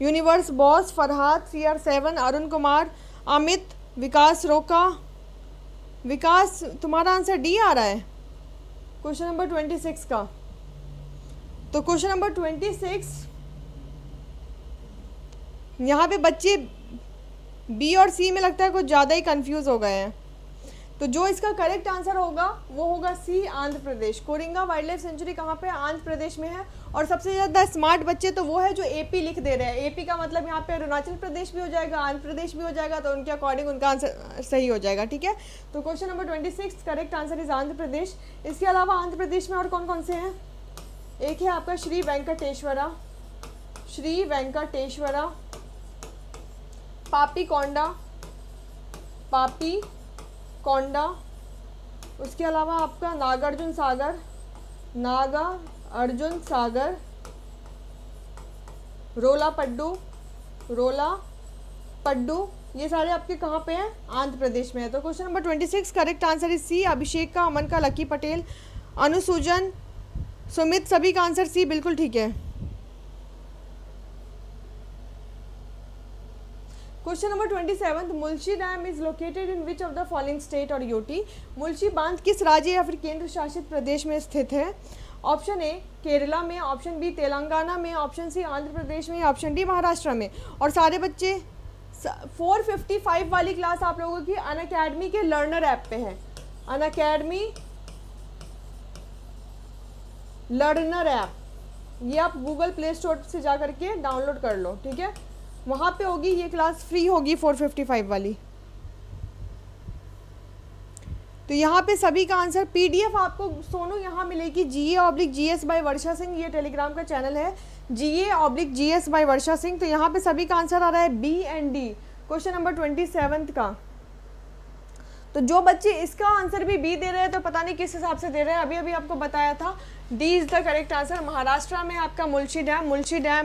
Speaker 1: universe boss, Farhad, CR7, Arun Kumar, Amit, Vikas Roka. Vikas तुम्हारा आंसर डी आ रहा है क्वेश्चन नंबर 26 का। तो क्वेश्चन नंबर 26 यहाँ पे बच्चे बी और सी में लगता है कुछ ज़्यादा ही कंफ्यूज हो गए हैं। तो जो इसका करेक्ट आंसर होगा वो होगा सी, आंध्र प्रदेश। कोरिंगा वाइल्ड लाइफ सेंचुरी कहाँ पे? आंध्र प्रदेश में है। और सबसे ज़्यादा स्मार्ट बच्चे तो वो है जो AP लिख दे रहे हैं। AP का मतलब यहाँ पे अरुणाचल प्रदेश भी हो जाएगा, आंध्र प्रदेश भी हो जाएगा, तो उनके अकॉर्डिंग उनका आंसर सही हो जाएगा, ठीक है। तो question number 26 correct answer is Andhra Pradesh. इसके अलावा आंध्र प्रदेश में और कौन कौन से हैं? एक है आपका श्री वेंकटेश्वरा, श्री वेंकटेश्वरा, पापी कोंडा, पापी कोंडा। उसके अलावा आपका नागार्जुन सागर, नागा अर्जुन सागर, रोला पड्डू, रोला पड्डू। ये सारे आपके कहाँ पे हैं? आंध्र प्रदेश में है। तो question number 26 correct answer is C, Abhishek का, अमन का, लकी पटेल, अनुसूजन, सुमित, सभी का आंसर सी बिल्कुल ठीक है। Question number 27 Mulshi dam is located in which of the following state और यूटी। मुल्शी बांध किस राज्य या फिर केंद्र शासित प्रदेश में स्थित है? ऑप्शन ए केरला में, ऑप्शन बी तेलंगाना में, ऑप्शन सी आंध्र प्रदेश में, ऑप्शन डी महाराष्ट्र में। और सारे बच्चे 4:55 वाली क्लास आप लोगों की अनअकैडमी के लर्नर ऐप पे है। अनअकैडमी लर्नर ऐप, ये आप गूगल प्ले स्टोर से जा करके डाउनलोड कर लो, ठीक है। वहाँ पे होगी ये क्लास, फ्री होगी 4:55 वाली। तो यहाँ पे सभी का आंसर PDF आपको सोनू यहाँ मिलेगी, GA/GS बाय वर्षा सिंह, ये टेलीग्राम का चैनल है, GA/GS बाय वर्षा सिंह। तो यहाँ पे सभी का आंसर आ रहा है B and D question number 27 का। तो जो बच्चे इसका आंसर भी बी दे रहे हैं तो पता नहीं किस हिसाब से दे रहे हैं। अभी अभी आपको बताया था D is the correct answer. Maharashtra में आपका मुल्शी dam,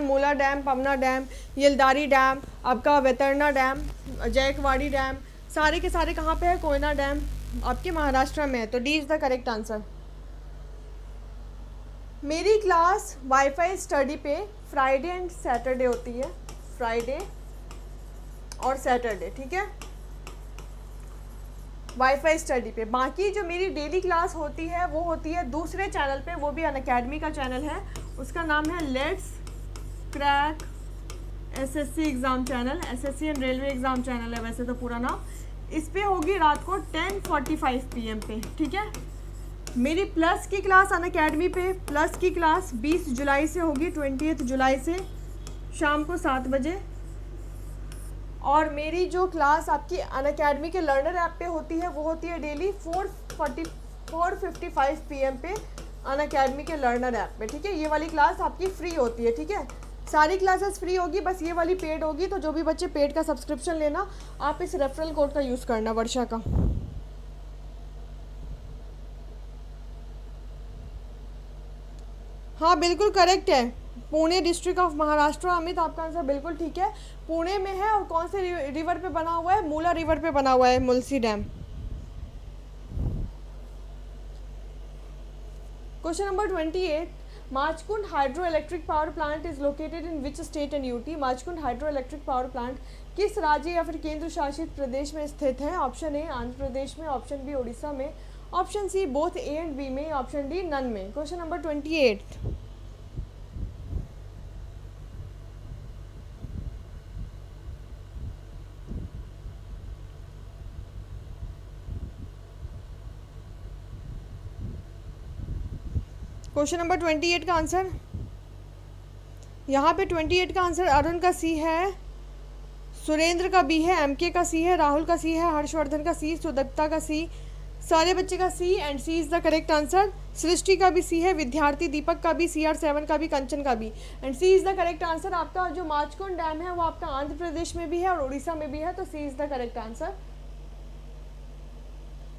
Speaker 1: Mula dam, Pavana dam, यलदारी dam, आपका वेतरना डैम, जयकवाड़ी डैम, सारे के सारे कहाँ पे है? कोयना डैम आपके महाराष्ट्र में है, तो D is the correct answer. मेरी क्लास वाईफाई स्टडी पे फ्राइडे एंड सैटरडे होती है, फ्राइडे और सैटरडे, ठीक है, वाईफाई स्टडी पे। बाकी जो मेरी डेली क्लास होती है वो होती है दूसरे चैनल पे, वो भी अनअकैडमी का चैनल है, उसका नाम है let's crack SSC exam channel, SSC and railway exam channel है वैसे तो पूरा नाम। इस पे होगी रात को 10:45 PM पे, ठीक है। मेरी प्लस की क्लास अनअकैडमी पे, प्लस की क्लास 20 जुलाई से होगी, 20 जुलाई से शाम को 7 बजे। और मेरी जो क्लास आपकी अनअकैडमी के लर्नर ऐप पे होती है वो होती है डेली 4:55 PM पे अनअकैडमी के लर्नर ऐप पे, ठीक है। ये वाली क्लास आपकी फ्री होती है, ठीक है, सारी क्लासेस फ्री होगी, बस ये वाली पेड होगी। तो जो भी बच्चे पेड का सब्सक्रिप्शन लेना, आप इस रेफरल कोड का यूज़ करना, वर्षा का। हाँ बिल्कुल करेक्ट है, पुणे डिस्ट्रिक्ट ऑफ महाराष्ट्र। अमित आपका आंसर बिल्कुल ठीक है, पुणे में है। और कौन से रिवर पे बना हुआ है? मूला रिवर पे बना हुआ है Mulshi dam. Question number 28, Machkund hydro electric power plant is located in which state and UT? Machkund hydro electric power plant किस राज्य या फिर केंद्र शासित प्रदेश में स्थित है? ऑप्शन ए आंध्र प्रदेश में, ऑप्शन बी उड़ीसा में, option C both A and B में, ऑप्शन डी नन में। क्वेश्चन नंबर 28, क्वेश्चन नंबर 28 का आंसर, यहाँ पे 28 का आंसर अरुण का सी है, सुरेंद्र का बी है, एमके का सी है, राहुल का सी है, हर्षवर्धन का सी, सुदत्ता का सी, सारे बच्चे का C, and C is the correct answer. Srishti का भी सी है, विद्यार्थी दीपक का भी, CR7 का भी, कंचन का भी, and C is the correct answer. आपका जो माचकुंड डैम है वो आपका आंध्र प्रदेश में भी है और उड़ीसा में भी है, तो C is the correct answer.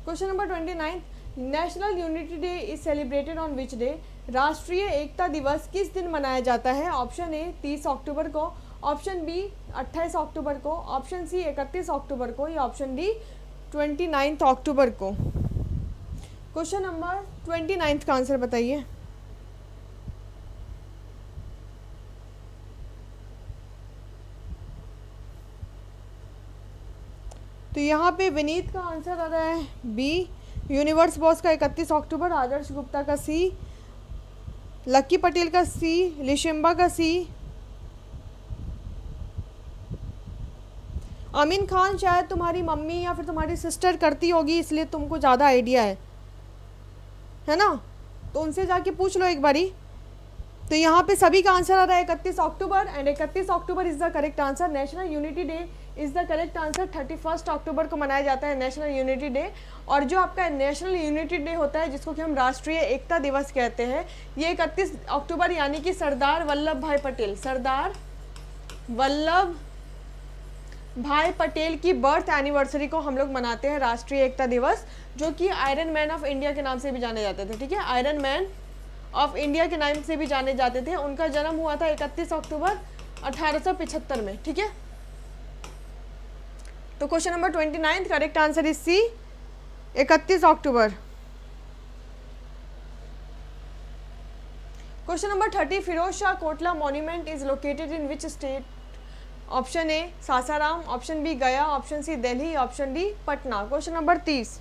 Speaker 1: Question number 29, national unity day is celebrated on which day? राष्ट्रीय एकता दिवस किस दिन मनाया जाता है? ऑप्शन ए 30 अक्टूबर को, ऑप्शन बी 28 अक्टूबर को, ऑप्शन सी 31 अक्टूबर को, या ऑप्शन डी 29 अक्टूबर को। क्वेश्चन नंबर 29 का आंसर बताइए। तो यहाँ पे विनीत का आंसर आ रहा है बी, यूनिवर्स बॉस का 31 अक्टूबर, आदर्श गुप्ता का सी, लक्की पटेल का सी, लिशिम्बा का सी, अमीन खान शायद तुम्हारी मम्मी या फिर तुम्हारी सिस्टर करती होगी इसलिए तुमको ज़्यादा आइडिया है ना, तो उनसे जाके पूछ लो एक बारी। तो यहाँ पे सभी का आंसर आ रहा है 31 October, and 31 October is the correct answer. National unity day is the correct answer. 31 October को मनाया जाता है नेशनल यूनिटी डे। और जो आपका नेशनल यूनिटी डे होता है जिसको कि हम राष्ट्रीय एकता दिवस कहते हैं, ये 31 अक्टूबर यानी कि सरदार वल्लभ भाई पटेल, सरदार वल्लभ भाई पटेल की बर्थ एनिवर्सरी को हम लोग मनाते हैं राष्ट्रीय एकता दिवस, जो कि आयरन मैन ऑफ इंडिया के नाम से भी जाने जाते थे, ठीक है, आयरन मैन ऑफ इंडिया के नाम से भी जाने जाते थे। उनका जन्म हुआ था 31 अक्टूबर 1875 में, ठीक है। तो question number 29 correct answer is C, 31 October. Question number 30, Firoz Shah Kotla monument is located in which state? Option A Sasaram, option B Gaya, option C Delhi, option D Patna. Question number 30,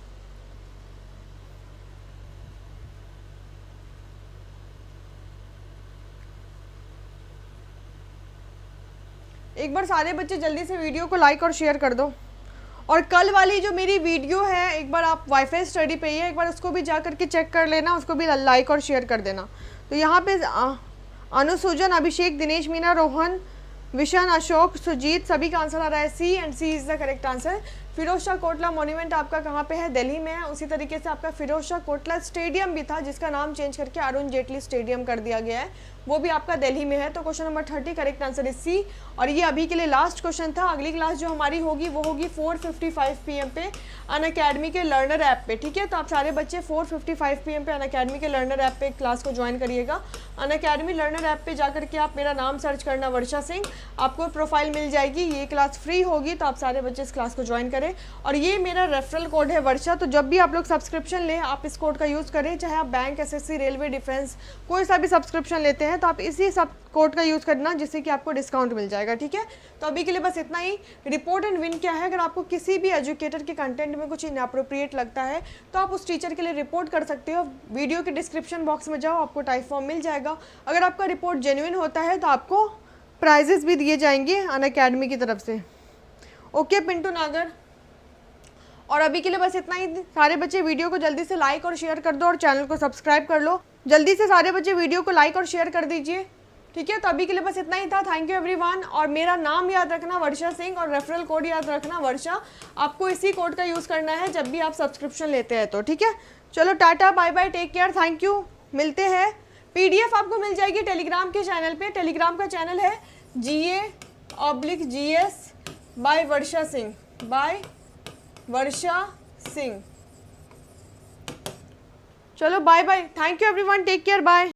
Speaker 1: एक बार सारे बच्चे जल्दी से वीडियो को लाइक और शेयर कर दो। और कल वाली जो मेरी वीडियो है एक बार आप वाईफाई स्टडी पे ही है, एक बार उसको भी जा करके चेक कर लेना, उसको भी लाइक और शेयर कर देना। तो यहाँ पे अनुसूजन, अभिषेक, दिनेश, मीना, रोहन, विशन, अशोक, सुजीत, सभी का आंसर आ रहा है C, and C is the correct answer. Firoz Shah Kotla monument आपका कहाँ पे है? दिल्ली में है। उसी तरीके से आपका फिरोज शाह कोटला स्टेडियम भी था जिसका नाम चेंज करके अरुण जेटली स्टेडियम कर दिया गया है, वो भी आपका दिल्ली में है। तो question number 30 correct answer is C. और ये अभी के लिए लास्ट क्वेश्चन था। अगली क्लास जो हमारी होगी वो होगी 4:55 PM पे अनअकैडमी के लर्नर ऐप पे, ठीक है। तो आप सारे बच्चे 4:55 PM पे अनअकैडमी के लर्नर ऐप पे क्लास को ज्वाइन करिएगा। अनअकैडमी लर्नर ऐप पे जाकर के आप मेरा नाम सर्च करना वर्षा सिंह, आपको प्रोफाइल मिल जाएगी। ये क्लास फ्री होगी, तो आप सारे बच्चे इस क्लास को ज्वाइन करें। और ये मेरा रेफरल कोड है वर्षा। तो जब भी आप लोग सब्सक्रिप्शन लें आप इस कोड का यूज़ करें, चाहे आप बैंक, SSC, रेलवे, डिफेंस कोई सा भी सब्सक्रिप्शन लेते हैं तो आप इसी सब कोड का यूज़ करना, जिससे कि आपको डिस्काउंट मिल जाएगा, ठीक है। तो अभी के लिए बस इतना ही। रिपोर्ट एंड विन क्या है, अगर आपको किसी भी एजुकेटर के कंटेंट में कुछ इनअप्रोप्रिएट लगता है तो आप उस टीचर के लिए रिपोर्ट कर सकते हो। वीडियो के डिस्क्रिप्शन बॉक्स में जाओ, आपको टाइप फॉर्म मिल जाएगा। अगर आपका रिपोर्ट जेन्युइन होता है तो आपको प्राइजेस भी दिए जाएंगे अनअकैडमी की तरफ से। ओके पिंटू नागर। और अभी के लिए बस इतना ही। सारे बच्चे वीडियो को जल्दी से लाइक और शेयर कर दो और चैनल को सब्सक्राइब कर लो। जल्दी से सारे बच्चे वीडियो को लाइक और शेयर कर दीजिए, ठीक है। तो अभी के लिए बस इतना ही था। Thank you everyone. और मेरा नाम याद रखना वर्षा सिंह और रेफरल कोड याद रखना वर्षा। आपको इसी कोड का यूज़ करना है जब भी आप सब्सक्रिप्शन लेते हैं तो, ठीक है। चलो tata bye bye, take care, thank you, मिलते हैं। PDF आपको मिल जाएगी टेलीग्राम के चैनल पे। टेलीग्राम का चैनल है GA/GS by Varsha Singh, by Varsha Singh. चलो bye bye, thank you everyone, take care, bye.